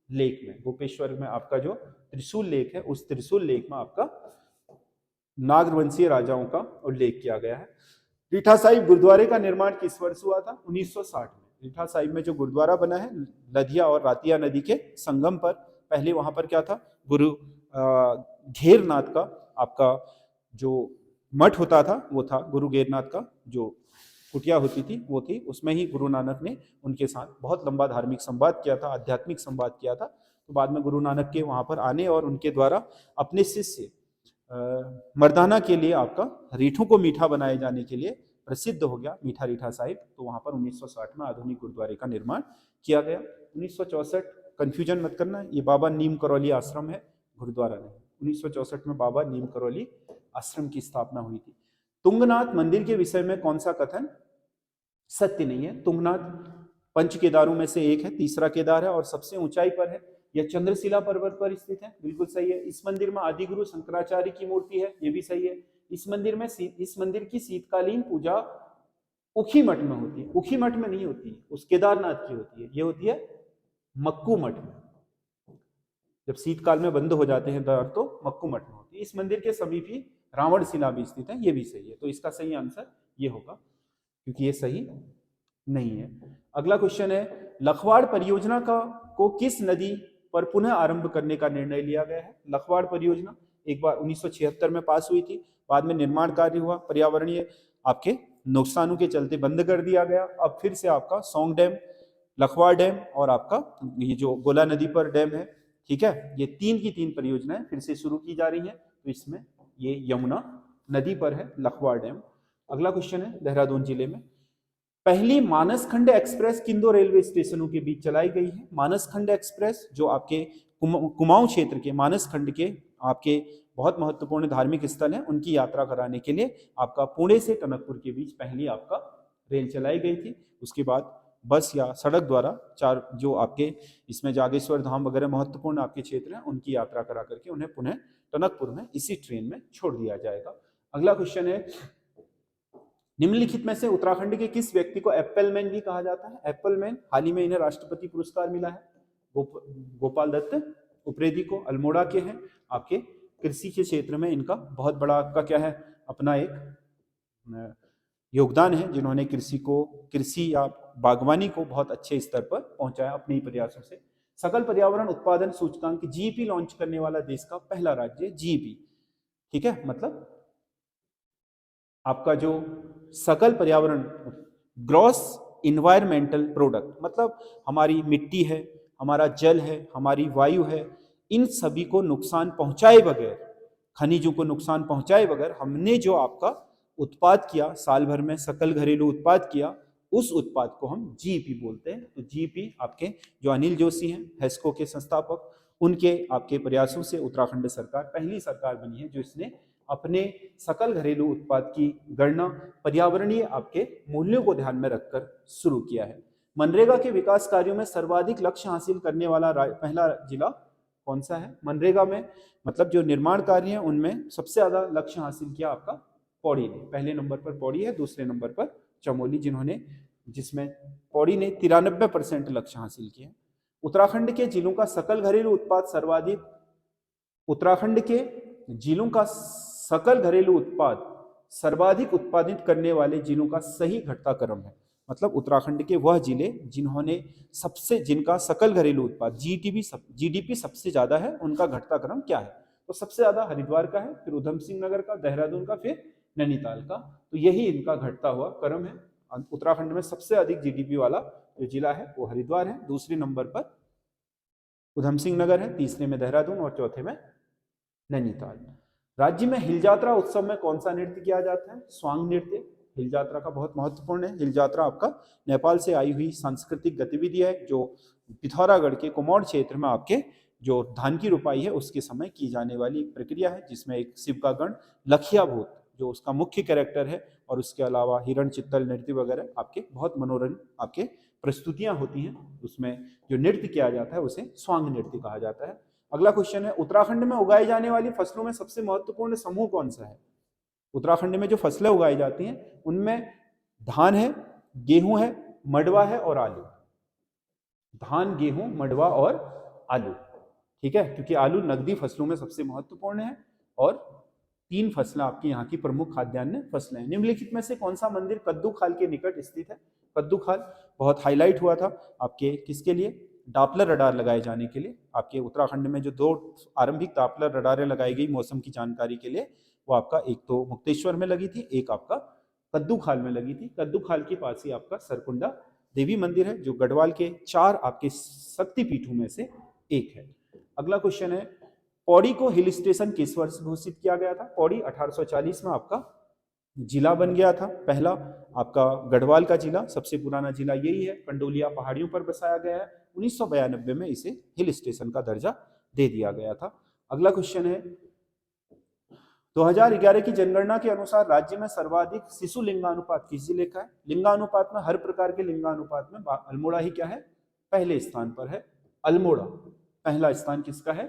लेख में। गोपेश्वर में आपका जो त्रिशूल लेख है, उस त्रिशूल लेख में आपका नागवंशीय राजाओं का उल्लेख किया गया है। रीठा साहिब गुरुद्वारे का निर्माण किस वर्ष हुआ था? 1960 में। रीठा साहिब में जो गुरुद्वारा बना है लधिया और रातिया नदी के संगम पर, पहले वहां पर क्या था, गुरु घेरनाथ का आपका जो मठ होता था वो था, गुरु घेरनाथ का जो कुटिया होती थी वो थी, उसमें ही गुरु नानक ने उनके साथ बहुत लंबा धार्मिक संवाद किया था, आध्यात्मिक संवाद किया था। तो बाद में गुरु नानक के वहां पर आने और उनके द्वारा अपने शिष्य मर्दाना के लिए आपका रीठों को मीठा बनाए जाने के लिए प्रसिद्ध हो गया मीठा रीठा साहिब। तो वहां पर 1960 में आधुनिक गुरुद्वारे का निर्माण किया गया। 1964, कंफ्यूजन मत करना, ये बाबा नीम करौली आश्रम है, गुरुद्वारा नहीं। 1964 में बाबा नीम करौली आश्रम की स्थापना हुई थी। तुंगनाथ मंदिर के विषय में कौन सा कथन सत्य नहीं है? तुंगनाथ पंच केदारों में से एक है, तीसरा केदार है और सबसे ऊंचाई पर है। यह चंद्रशिला पर्वत पर स्थित है, बिल्कुल सही है। इस मंदिर में आदिगुरु शंकराचार्य की मूर्ति है, ये भी सही है। इस मंदिर की शीतकालीन पूजा उखी मठ में होती है, उखी मठ में नहीं होती, उस केदारनाथ की होती है, ये होती है मक्कू मठ में। जब शीतकाल में बंद हो जाते हैं द्वार तो मक्कू मठ में होती है। इस मंदिर के समीप ही रावण शिला भी स्थित है, ये भी सही है। तो इसका सही आंसर ये होगा, क्योंकि ये सही नहीं है। अगला क्वेश्चन है, लखवाड़ परियोजना को किस नदी पर पुनः आरंभ करने का निर्णय लिया गया है? लखवाड़ परियोजना एक बार 1976 में पास हुई थी, बाद में निर्माण कार्य हुआ, पर्यावरणीय आपके नुकसानों के चलते बंद कर दिया गया। अब फिर से आपका सौंग डैम लखवाड़ डैम और आपका ये जो गोला नदी पर डैम है, ठीक है, ये 3 की 3 परियोजनाएं फिर से शुरू की जा रही हैं। तो इसमें ये यमुना नदी पर है लखवाड़ डैम। अगला क्वेश्चन है देहरादून जिले में पहली मानसखंड एक्सप्रेस किन दो रेलवे स्टेशनों के बीच चलाई गई है? मानसखंड एक्सप्रेस जो आपके कुमाऊं क्षेत्र के मानसखंड के आपके बहुत महत्वपूर्ण धार्मिक स्थल हैं उनकी यात्रा कराने के लिए आपका पुणे से टनकपुर के बीच पहली आपका रेल चलाई गई थी। उसके बाद बस या सड़क द्वारा चार जो आपके इसमें जागेश्वर धाम वगैरह महत्वपूर्ण आपके क्षेत्र हैं उनकी यात्रा करा करके उन्हें पुनः टनकपुर में इसी ट्रेन में छोड़ दिया जाएगा। अगला क्वेश्चन है निम्नलिखित में से उत्तराखंड के किस व्यक्ति को एप्पल मैन भी कहा जाता है? एप्पल मैन, हाल ही में इन्हें राष्ट्रपति पुरस्कार मिला है। गोपाल दत्त उप्रेती को, अल्मोड़ा के हैं, आपके कृषि के क्षेत्र में इनका बहुत बड़ा आपका क्या है अपना एक योगदान है, जिन्होंने कृषि या बागवानी को बहुत अच्छे स्तर पर पहुंचाया अपने ही प्रयासों से। सकल पर्यावरण उत्पादन सूचकांक जीईपी लॉन्च करने वाला देश का पहला राज्य जीईपी, ठीक है, मतलब आपका जो सकल पर्यावरण ग्रॉस इन्वायरमेंटल प्रोडक्ट, मतलब हमारी मिट्टी है, हमारा जल है, हमारी वायु है, इन सभी को नुकसान पहुंचाए बगैर, खनिजों को नुकसान पहुंचाए बगैर हमने जो आपका उत्पाद किया साल भर में, सकल घरेलू उत्पाद किया, उस उत्पाद को हम जीईपी बोलते हैं। तो जीईपी आपके जो अनिल जोशी हैं हेस्को के संस्थापक, उनके आपके प्रयासों से उत्तराखंड सरकार पहली सरकार बनी है जो इसने अपने सकल घरेलू उत्पाद की गणना पर्यावरणीय आपके मूल्यों को ध्यान में रखकर शुरू किया है। मनरेगा के विकास कार्यों में सर्वाधिक लक्ष्य हासिल करने वाला पहला जिला कौन सा है? मनरेगा में मतलब जो निर्माण कार्य है उनमें सबसे ज्यादा लक्ष्य हासिल किया आपका पौड़ी ने, पहले नंबर पर पौड़ी है, दूसरे नंबर पर चमोली, जिसमें पौड़ी ने 93% लक्ष्य हासिल किए। उत्तराखंड के जिलों का सकल घरेलू उत्पाद सर्वाधिक, उत्तराखंड के जिलों का सकल घरेलू उत्पाद सर्वाधिक उत्पादित करने वाले जिलों का सही घटता क्रम है, मतलब उत्तराखंड के वह जिले जिनका सकल घरेलू उत्पाद जीडीपी सबसे ज्यादा है, उनका घटता क्रम क्या है? तो सबसे ज्यादा हरिद्वार का है, फिर उधम सिंह नगर का, देहरादून का, फिर नैनीताल का। तो यही इनका घटता हुआ क्रम है। उत्तराखंड में सबसे अधिक जीडीपी वाला जो जिला है वो हरिद्वार है, दूसरे नंबर पर उधम सिंह नगर है, तीसरे में देहरादून और चौथे में नैनीताल। राज्य में हिल यात्रा उत्सव में कौन सा नृत्य किया जाता है? स्वांग नृत्य हिल यात्रा का बहुत महत्वपूर्ण है। हिल यात्रा आपका नेपाल से आई हुई सांस्कृतिक गतिविधि है जो पिथौरागढ़ के कुमाऊं क्षेत्र में आपके जो धान की रोपाई है उसके समय की जाने वाली एक प्रक्रिया है, जिसमें एक शिव का गण लखिया भूत जो उसका मुख्य कैरेक्टर है, और उसके अलावा हिरण चित्तल नृत्य वगैरह आपके बहुत मनोरंजन आपके प्रस्तुतियां होती हैं। उसमें जो नृत्य किया जाता है उसे स्वांग नृत्य कहा जाता है। अगला क्वेश्चन है उत्तराखंड में उगाई जाने वाली फसलों में सबसे महत्वपूर्ण समूह कौन सा है? उत्तराखंड में जो फसलें उगाई जाती हैं उनमें धान है, गेहूं है, मडवा है और आलू। धान, गेहूं, मडवा और आलू, ठीक है, क्योंकि आलू नकदी फसलों में सबसे महत्वपूर्ण है और 3 फसलें आपकी यहाँ की प्रमुख खाद्यान्न फसलें हैं। निम्नलिखित में से कौन सा मंदिर कद्दू खाल के निकट स्थित है? कद्दू खाल बहुत हाईलाइट हुआ था आपके किसके लिए? डॉपलर रडार लगाए जाने के लिए। आपके उत्तराखंड में जो 2 आरंभिक डॉपलर रडारें लगाई गई मौसम की जानकारी के लिए, वो आपका एक तो मुक्तेश्वर में लगी थी, एक आपका कद्दू खाल में लगी थी। कद्दू खाल के पास ही आपका सरकुंडा देवी मंदिर है जो गढ़वाल के 4 आपके शक्तिपीठों में से एक है। अगला क्वेश्चन है पौड़ी को हिल स्टेशन किस वर्ष घोषित किया गया था? पौड़ी 1840 में आपका जिला बन गया था, पहला आपका गढ़वाल का जिला, सबसे पुराना जिला यही है, कंडोलिया पहाड़ियों पर बसाया गया है। 1992 में इसे हिल स्टेशन का दर्जा दे दिया गया था। अगला क्वेश्चन है 2011 की जनगणना के अनुसार राज्य में सर्वाधिक शिशु लिंगानुपात किस जिले का है? लिंगानुपात में हर प्रकार के लिंगानुपात में अल्मोड़ा ही क्या है? पहले स्थान पर है। अल्मोड़ा पहला स्थान किसका है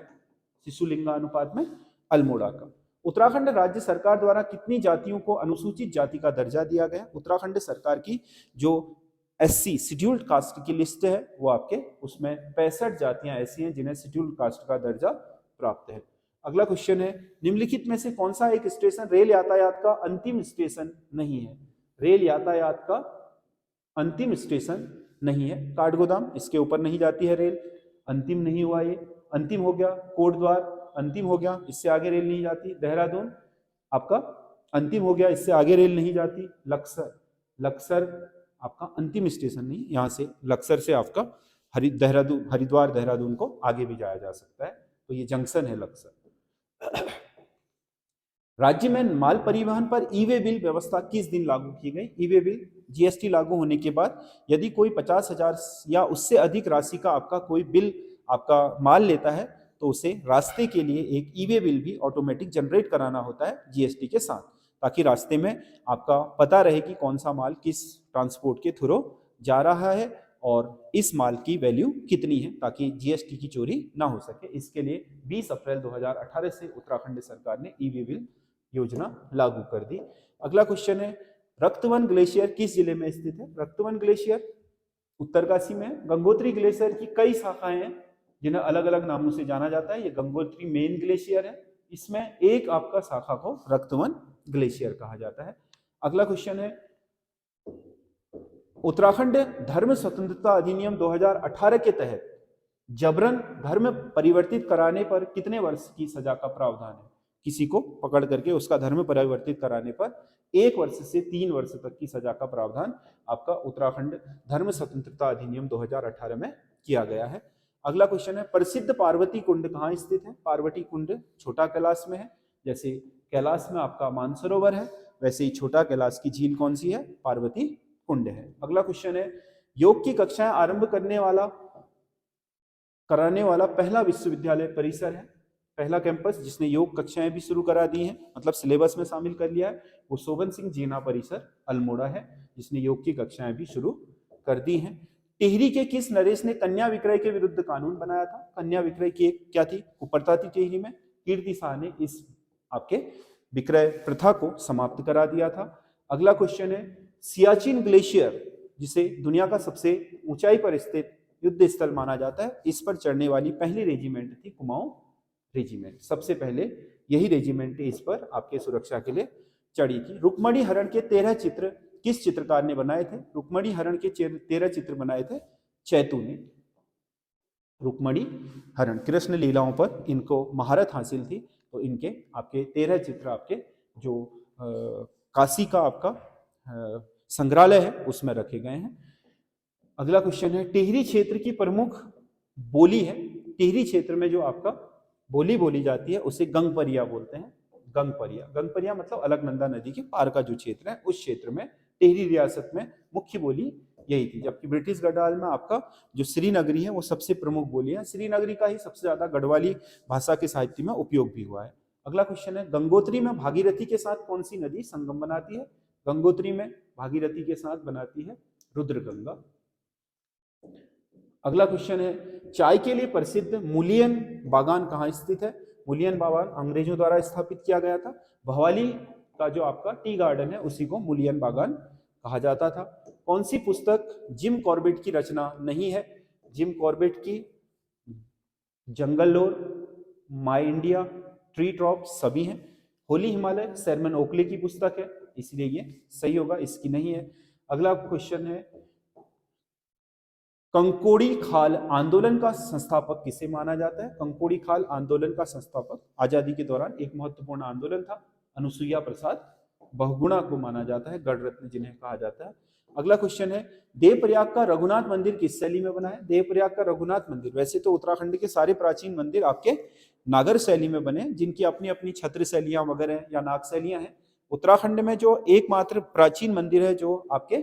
शिशु लिंगानुपात में? अल्मोड़ा का। उत्तराखंड राज्य सरकार द्वारा कितनी जातियों को अनुसूचित जाति का दर्जा दिया गया? उत्तराखंड सरकार की जो एससी शेड्यूल्ड कास्ट की लिस्ट है वो आपके उसमें 65 जातियां ऐसी हैं जिन्हें शेड्यूल्ड कास्ट का दर्जा प्राप्त है। अगला क्वेश्चन है निम्नलिखित में से कौन सा एक स्टेशन रेल यातायात का अंतिम स्टेशन नहीं है? रेल यातायात का अंतिम स्टेशन नहीं है काठगोदाम, इसके ऊपर नहीं जाती है रेल, अंतिम नहीं हुआ ये, अंतिम हो गया कोटद्वार, अंतिम हो गया, इससे आगे रेल नहीं जाती। देहरादून आपका अंतिम हो गया, इससे आगे रेल नहीं जाती। लक्सर आपका अंतिम स्टेशन नहीं, यहाँ से लक्सर से आपका हरिद्वार देहरादून को आगे भी जाया जा सकता है, तो ये जंक्शन है लक्सर। राज्य में माल परिवहन पर ई वे बिल व्यवस्था किस दिन लागू की गई? ई वे बिल जीएसटी लागू होने के बाद यदि कोई 50,000 या उससे अधिक राशि का आपका कोई बिल आपका माल लेता है तो उसे रास्ते के लिए एक ई वे बिल भी ऑटोमेटिक जनरेट कराना होता है जीएसटी के साथ, ताकि रास्ते में आपका पता रहे कि कौन सा माल किस ट्रांसपोर्ट के थ्रू जा रहा है और इस माल की वैल्यू कितनी है, ताकि जीएसटी की चोरी ना हो सके। इसके लिए 20 अप्रैल 2018 से उत्तराखंड सरकार ने ई वे बिल योजना लागू कर दी। अगला क्वेश्चन है, रक्तवन ग्लेशियर किस जिले में स्थित है? रक्तवन ग्लेशियर उत्तरकाशी में। गंगोत्री ग्लेशियर की कई शाखाएं हैं जिन्हें अलग अलग नामों से जाना जाता है। ये गंगोत्री मेन ग्लेशियर है, इसमें एक आपका शाखा को रक्तवन ग्लेशियर कहा जाता है। अगला क्वेश्चन है, उत्तराखंड धर्म स्वतंत्रता अधिनियम 2018 के तहत जबरन धर्म परिवर्तित कराने पर कितने वर्ष की सजा का प्रावधान है? किसी को पकड़ करके उसका धर्म परिवर्तित कराने पर 1 वर्ष से 3 वर्ष तक की सजा का प्रावधान आपका उत्तराखंड धर्म स्वतंत्रता अधिनियम 2018 में किया गया है। अगला क्वेश्चन है, प्रसिद्ध पार्वती कुंड कहाँ स्थित है? पार्वती कुंड छोटा कैलाश में है। जैसे कैलाश में आपका मानसरोवर है, वैसे ही छोटा कैलाश की झील कौन सी है? पार्वती कुंड है। अगला क्वेश्चन है, योग की कक्षाएं आरंभ कराने वाला पहला विश्वविद्यालय परिसर है, पहला कैंपस जिसने योग कक्षाएं भी शुरू करा दी हैं, मतलब सिलेबस में शामिल कर लिया है, वो शोभन सिंह जीना परिसर अल्मोड़ा है, जिसने योग की कक्षाएं भी शुरू कर दी हैं। टिहरी के किस नरेश ने कन्या विक्रय के विरुद्ध कानून बनाया था? कन्या विक्रय की एक क्या थी? कुप्रथा थी टिहरी में। कीर्ति शाह ने इस आपके विक्रय प्रथा को समाप्त करा दिया था। अगला क्वेश्चन है, सियाचिन ग्लेशियर जिसे दुनिया का सबसे ऊंचाई पर स्थित युद्ध स्थल माना जाता है, इस पर चढ़ने वाली पहली रेजिमेंट थी कुमाऊं रेजिमेंट। सबसे पहले यही रेजिमेंट इस पर आपके सुरक्षा के लिए चढ़ी थी। रुक्मणी हरण के 13 चित्र किस चित्रकार ने बनाए थे? रुक्मणी हरण के 13 चित्र बनाए थे चैतू ने। रुक्मणी हरण कृष्ण लीलाओं पर इनको महारत हासिल थी, तो इनके आपके 13 चित्र आपके जो काशी का आपका संग्रहालय है उसमें रखे गए हैं। अगला क्वेश्चन है, टिहरी क्षेत्र की प्रमुख बोली है। टिहरी क्षेत्र में जो आपका बोली बोली जाती है उसे गंगपरिया बोलते हैं। गंगपरिया मतलब अलकनंदा नदी के पार का जो क्षेत्र है उस क्षेत्र में टिहरी रियासत में मुख्य बोली यही थी। जबकि ब्रिटिश गढ़वाल में आपका जो श्रीनगरी है वो सबसे प्रमुख बोली है। श्रीनगरी का ही सबसे ज्यादा गढ़वाली भाषा के साहित्य में उपयोग भी हुआ है। अगला क्वेश्चन है, गंगोत्री में भागीरथी के साथ कौन सी नदी संगम बनाती है? गंगोत्री में भागीरथी के साथ बनाती है रुद्रगंगा। अगला क्वेश्चन है, चाय के लिए प्रसिद्ध मुलियन बागान कहाँ स्थित है? मुलियन बागान अंग्रेजों द्वारा स्थापित किया गया था। भवाली का जो आपका टी गार्डन है उसी को मुलियन बागान कहा जाता था। कौन सी पुस्तक जिम कॉर्बेट की रचना नहीं है? जिम कॉर्बेट की जंगल लॉ, माई इंडिया, ट्री ड्रॉप सभी हैं। होली हिमालय शर्मन ओकले की पुस्तक है, इसलिए ये सही होगा, इसकी नहीं है। अगला क्वेश्चन है, कंकोड़ी खाल आंदोलन का संस्थापक किसे माना जाता है? कंकोड़ी खाल आंदोलन का संस्थापक आजादी के दौरान एक महत्वपूर्ण आंदोलन था, अनुसुईया प्रसाद बहुगुणा को माना जाता है, गढ़ रत्न जिन्हें कहा जाता है। अगला क्वेश्चन है, देवप्रयाग का रघुनाथ मंदिर किस शैली में बना है? देवप्रयाग का रघुनाथ मंदिर, वैसे तो उत्तराखंड के सारे प्राचीन मंदिर आपके नागर शैली में बने, जिनकी अपनी अपनी छत्र शैलियां वगैरह या नाग शैलियां हैं। उत्तराखंड में जो एकमात्र प्राचीन मंदिर है जो आपके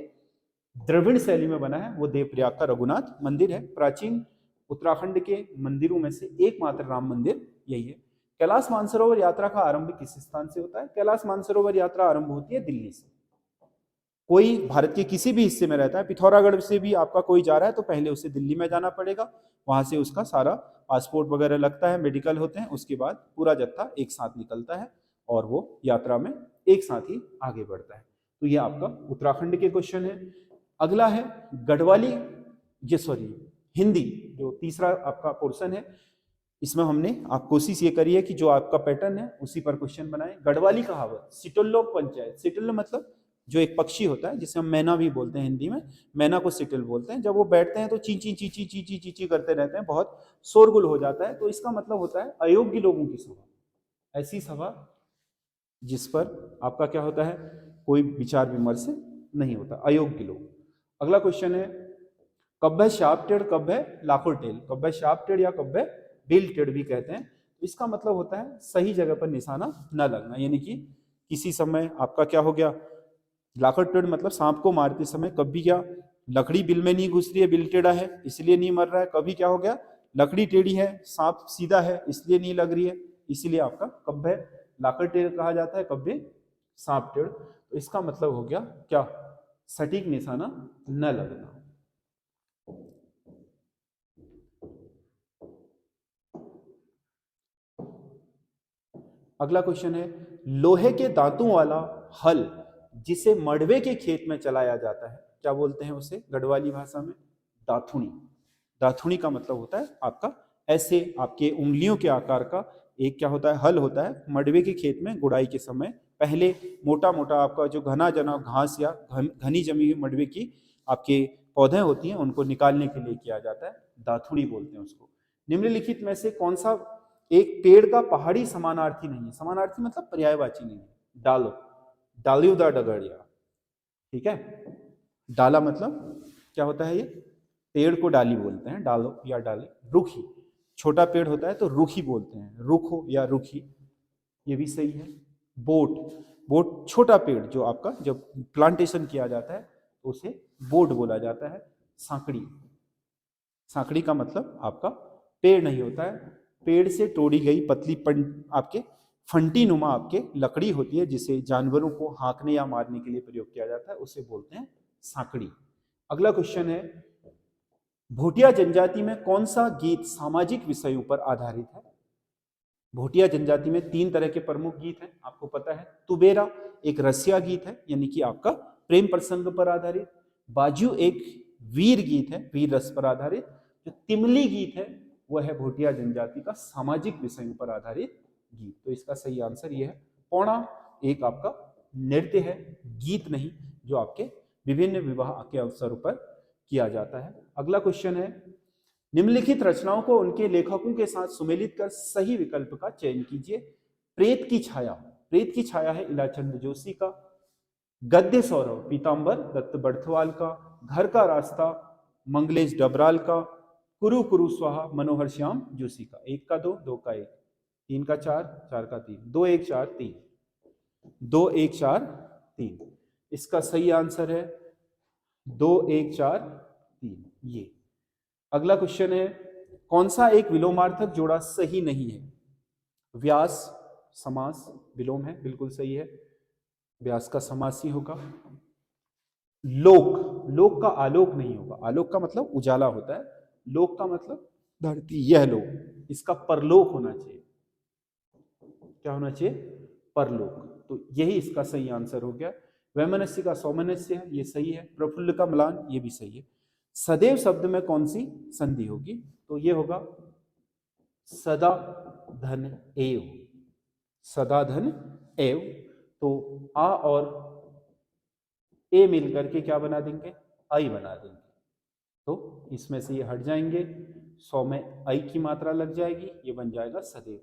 द्रविड़ शैली में बना है वो देवप्रयाग का रघुनाथ मंदिर है। प्राचीन उत्तराखंड के मंदिरों में से एकमात्र राम मंदिर यही है। कैलाश मानसरोवर यात्रा का आरंभ किस स्थान से होता है? कैलाश मानसरोवर यात्रा आरंभ होती है दिल्ली से। कोई भारत के किसी भी हिस्से में रहता है, पिथौरागढ़ से भी आपका कोई जा रहा है तो पहले उसे दिल्ली में जाना पड़ेगा, वहां से उसका सारा पासपोर्ट वगैरह लगता है, मेडिकल होते हैं, उसके बाद पूरा जत्था एक साथ निकलता है और वो यात्रा में एक साथ ही आगे बढ़ता है। तो ये आपका उत्तराखंड के क्वेश्चन है। अगला है गढ़वाली हिंदी, जो तीसरा आपका पोर्शन है, इसमें हमने आप कोशिश ये करी है कि जो आपका पैटर्न है उसी पर क्वेश्चन बनाए। गढ़वाली कहावत, सिटुल्लो पंचायत। सिटुल्लो मतलब जो एक पक्षी होता है जिसे हम मैना भी बोलते हैं हिंदी में, मैना को सिटिल बोलते हैं। जब वो बैठते हैं तो ची ची ची ची ची ची ची ची करते रहते हैं, बहुत शोरगुल हो जाता है, तो इसका मतलब होता है अयोग्य लोगों की सभा। ऐसी सभा जिस पर आपका क्या होता है, कोई विचार विमर्श नहीं होता, अयोग्य लोग। अगला क्वेश्चन है, कब है शार्प टेड, कब है लाखोर टेल, कब है शार्प टेड या कब है बिल टेड भी कहते हैं। इसका मतलब होता है सही जगह पर निशाना न लगना, यानी कि किसी समय आपका क्या हो गया, लाखोर टेड मतलब सांप को मारते समय कभी क्या लकड़ी बिल में नहीं घुस रही है, बिल टेढ़ा है इसलिए नहीं मर रहा है, कभी क्या हो गया लकड़ी टेढ़ी है सांप सीधा है इसलिए नहीं लग रही है, इसीलिए आपका कब है लाखोर टेड कहा जाता है, कब है सांप टेढ़। तो इसका मतलब हो गया क्या, सटीक निशाना न लगना। अगला क्वेश्चन है, लोहे के दांतों वाला हल जिसे मड़वे के खेत में चलाया जाता है क्या बोलते हैं उसे गढ़वाली भाषा में, दाथुणी। दाथुणी का मतलब होता है आपका ऐसे आपके उंगलियों के आकार का एक क्या होता है हल होता है, मड़वे के खेत में गुड़ाई के समय पहले मोटा मोटा आपका जो घना जना घास या घनी जमी हुई मड़वे की आपके पौधे होती हैं उनको निकालने के लिए किया जाता है, दाथुड़ी बोलते हैं उसको। निम्नलिखित में से कौन सा एक पेड़ का पहाड़ी समानार्थी नहीं है, समानार्थी मतलब पर्यायवाची नहीं है, डालो, डालियोदा डगड़िया, ठीक है। डाला मतलब क्या होता है, ये पेड़ को डाली बोलते हैं, डालो या डाली। रुखी, छोटा पेड़ होता है तो रुखी बोलते हैं, रुखो या रुखी, ये भी सही है। बोट, बोट छोटा पेड़ जो आपका जब प्लांटेशन किया जाता है तो उसे बोट बोला जाता है। सांकड़ी, सांकड़ी का मतलब आपका पेड़ नहीं होता है, पेड़ से तोड़ी गई पतली आपके फंटी नुमा आपके लकड़ी होती है जिसे जानवरों को हाँकने या मारने के लिए प्रयोग किया जाता है, उसे बोलते हैं सांकड़ी। अगला क्वेश्चन है, भोटिया जनजाति में कौन सा गीत सामाजिक विषयों पर आधारित है। भोटिया जनजाति में 3 तरह के प्रमुख गीत हैं आपको पता है। तुबेरा एक रसिया गीत है यानी कि आपका प्रेम प्रसंग पर आधारित। बाजू एक वीर गीत है, वीर रस पर आधारित। जो तिमली गीत है वह है भोटिया जनजाति का सामाजिक विषयों पर आधारित गीत। तो इसका सही आंसर यह है। पौड़ा एक आपका नृत्य है, गीत नहीं, जो आपके विभिन्न विवाह के अवसरों पर किया जाता है। अगला क्वेश्चन है, निम्नलिखित रचनाओं को उनके लेखकों के साथ सुमेलित कर सही विकल्प का चयन कीजिए। प्रेत की छाया, प्रेत की छाया है इलाचंद जोशी का। गद्य सौरभ पीतांबर दत्त बड़थवाल का। घर का रास्ता मंगलेश डबराल का। कुरु कुरु स्वाहा मनोहर श्याम जोशी का। 1 का 2, 2 का 1, 3 का 4, 4 का 3, 2 1 4 3, 2 1 4 3। इसका सही आंसर है 2 1 4 3 ये। अगला क्वेश्चन है, कौन सा एक विलोमार्थक जोड़ा सही नहीं है। व्यास समास विलोम है, बिल्कुल सही है, व्यास का समास ही होगा। लोक, लोक का आलोक नहीं होगा, आलोक का मतलब उजाला होता है, लोक का मतलब धरती, यह लोक, इसका परलोक होना चाहिए। क्या होना चाहिए, परलोक। तो यही इसका सही आंसर हो गया। वैमनस्य का सौमनस्य है, ये सही है। प्रफुल्ल का म्लान, ये भी सही है। सदैव शब्द में कौन सी संधि होगी, तो ये होगा सदा धन एव, सदा धन एव। तो आ और ए मिलकर के क्या बना देंगे, आई बना देंगे। तो इसमें से ये हट जाएंगे, 100 में आई की मात्रा लग जाएगी, ये बन जाएगा सदैव।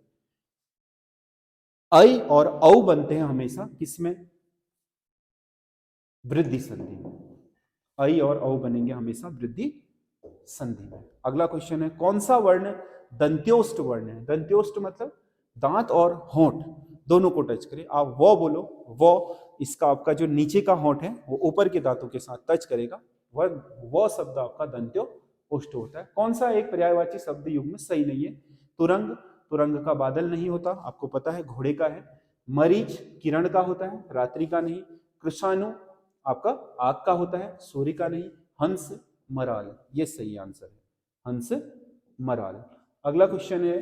आई और औ बनते हैं हमेशा किसमें, वृद्धि संधि में। आई और औ बनेंगे हमेशा वृद्धि संधि में। अगला क्वेश्चन है, कौन सा वर्ण दंत्योष्ट वर्ण है। दंत्योष्ट मतलब दांत और होंठ दोनों को टच करे। आप वो बोलो, वो इसका आपका जो नीचे का होंठ है वो ऊपर के दांतों के साथ टच करेगा, वो शब्द आपका दंत्योष्ट होता है। कौन सा एक पर्यायवाची शब्द युग में सही नहीं है। तुरंग, तुरंग का बादल नहीं होता, आपको पता है घोड़े का है। मरीच किरण का होता है, रात्रि का नहीं। कृषाणु आपका आग का होता है, सूर्य का नहीं। हंस मराल, ये सही आंसर है, हंस मराल। अगला क्वेश्चन है,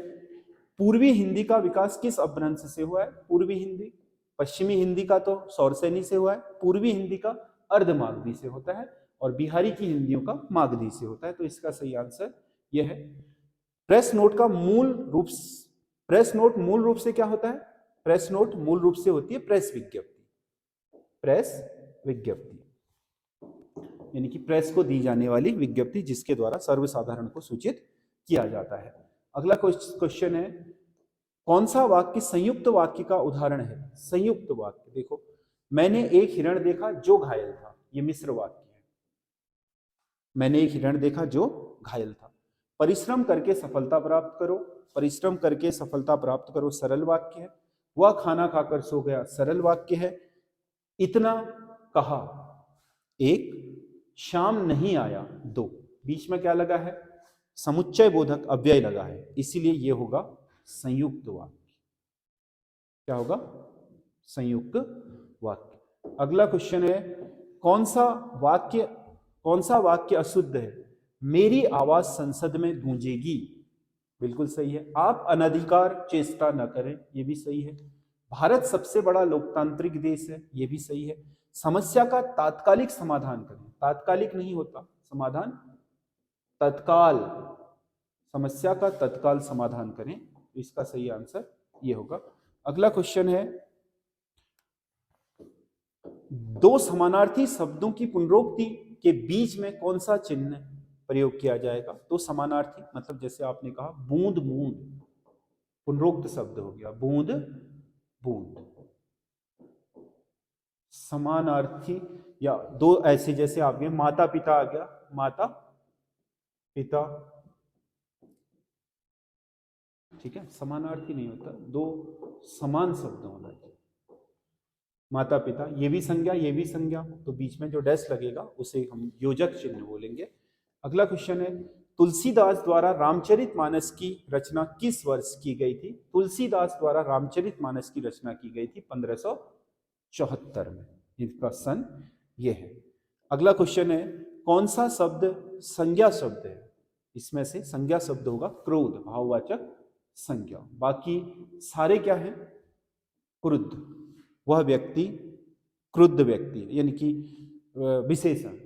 पूर्वी हिंदी का विकास किस अपभ्रंश से हुआ है। पूर्वी हिंदी, पश्चिमी हिंदी का तो सौरसेनी से हुआ है, पूर्वी हिंदी का अर्धमागधी से होता है, और बिहारी की हिंदियों का मागधी से होता है। तो इसका सही आंसर यह है। प्रेस नोट का मूल रूप, प्रेस नोट मूल रूप से क्या होता है, प्रेस नोट मूल रूप से होती है प्रेस विज्ञप्ति, प्रेस विज्ञप्ति यानी कि प्रेस को दी जाने वाली विज्ञप्ति जिसके द्वारा सर्वसाधारण को सूचित किया जाता है। अगला क्वेश्चन है, कौन सा वाक्य संयुक्त वाक्य का उदाहरण है। संयुक्त वाक्य देखो, मैंने एक हिरण देखा जो घायल था, ये मिश्र वाक्य है। मैंने एक हिरण देखा जो घायल था। परिश्रम करके सफलता प्राप्त करो, परिश्रम करके सफलता प्राप्त करो सरल वाक्य है। वह खाना खाकर सो गया सरल वाक्य है। इतना कहा एक, शाम नहीं आया दो, बीच में क्या लगा है? समुच्चय बोधक अव्यय लगा है, इसीलिए यह होगा संयुक्त वाक्य। क्या होगा? संयुक्त वाक्य। अगला क्वेश्चन है, कौन सा वाक्य अशुद्ध है? मेरी आवाज संसद में गूंजेगी, बिल्कुल सही है। आप अनधिकार चेष्टा न करें, यह भी सही है। भारत सबसे बड़ा लोकतांत्रिक देश है, यह भी सही है। समस्या का तात्कालिक समाधान करें, तात्कालिक नहीं होता समाधान, तत्काल, समस्या का तत्काल समाधान करें, इसका सही आंसर ये होगा। अगला क्वेश्चन है, दो समानार्थी शब्दों की पुनरोक्ति के बीच में कौन सा चिन्ह प्रयोग किया जाएगा? तो समानार्थी मतलब जैसे आपने कहा बूंद बूंद, पुनरोक्त शब्द हो गया बूंद बूंद। समानार्थी या दो ऐसे जैसे आप गए माता पिता आ गया, माता पिता, ठीक है, समानार्थी नहीं होता, दो समान शब्द होना चाहिए। माता पिता, ये भी संज्ञा ये भी संज्ञा, तो बीच में जो डैश लगेगा उसे हम योजक चिन्ह बोलेंगे। अगला क्वेश्चन है, तुलसीदास द्वारा रामचरितमानस की रचना किस वर्ष की गई थी? तुलसीदास द्वारा रामचरितमानस की रचना की गई थी 1574 में, इसका सन ये है। अगला क्वेश्चन है, कौन सा शब्द संज्ञा शब्द है? इसमें से संज्ञा शब्द होगा क्रोध, भाववाचक संज्ञा। बाकी सारे क्या है? क्रुद्ध, वह व्यक्ति क्रुद्ध व्यक्ति है, यानी कि विशेषण,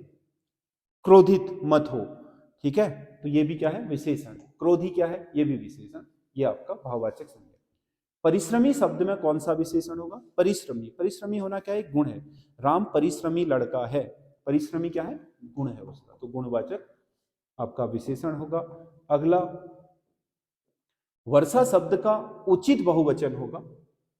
क्रोधित मत हो, ठीक है, तो ये भी क्या है? विशेषण। क्रोधी क्या है? ये भी विशेषण, ये आपका भाववाचक संज्ञा। परिश्रमी शब्द में कौन सा विशेषण होगा? परिश्रमी, परिश्रमी होना क्या है? गुण है। राम परिश्रमी लड़का है, परिश्रमी क्या है? गुण है उसका, तो गुणवाचक आपका विशेषण होगा। अगला, वर्षा शब्द का उचित बहुवचन होगा।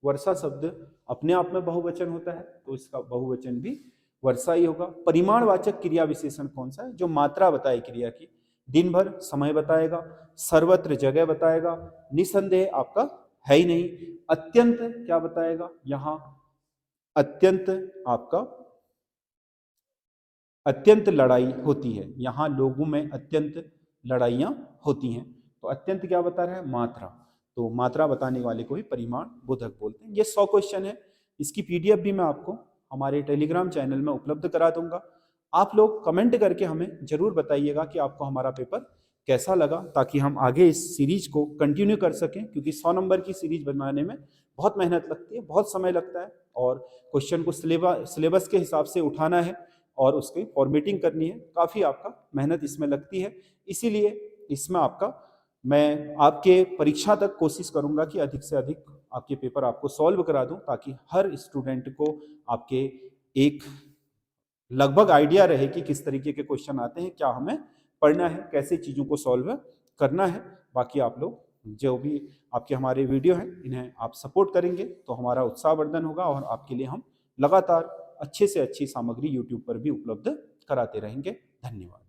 वर्षा शब्द अपने आप में बहुवचन होता है, तो इसका बहुवचन भी वर्षा ही होगा। परिमाणवाचक क्रिया विशेषण कौन सा है? जो मात्रा बताए क्रिया की, दिन भर समय बताएगा, सर्वत्र जगह बताएगा, निसंदेह आपका है ही नहीं, अत्यंत क्या बताएगा? यहां अत्यंत आपका अत्यंत लड़ाई होती है, यहां लोगों में अत्यंत लड़ाइयां होती हैं, तो अत्यंत क्या बता रहा है? मात्रा, तो मात्रा बताने वाले को ही परिमाण बोधक बोलते हैं। ये 100 क्वेश्चन है, इसकी पीडीएफ भी मैं आपको हमारे टेलीग्राम चैनल में उपलब्ध करा दूंगा। आप लोग कमेंट करके हमें जरूर बताइएगा कि आपको हमारा पेपर कैसा लगा, ताकि हम आगे इस सीरीज को कंटिन्यू कर सकें, क्योंकि 100 नंबर की सीरीज बनाने में बहुत मेहनत लगती है, बहुत समय लगता है, और क्वेश्चन को सिलेबस के हिसाब से उठाना है और उसकी फॉर्मेटिंग करनी है, काफ़ी आपका मेहनत इसमें लगती है। इसीलिए इसमें मैं आपके परीक्षा तक कोशिश करूंगा कि अधिक से अधिक आपके पेपर आपको सॉल्व करा दूं, ताकि हर स्टूडेंट को आपके एक लगभग आइडिया रहे कि किस तरीके के क्वेश्चन आते हैं, क्या हमें पढ़ना है, कैसे चीज़ों को सॉल्व करना है। बाकी आप लोग जो भी आपके हमारे वीडियो हैं, इन्हें आप सपोर्ट करेंगे तो हमारा उत्साहवर्धन होगा, और आपके लिए हम लगातार अच्छे से अच्छी सामग्री यूट्यूब पर भी उपलब्ध कराते रहेंगे। धन्यवाद।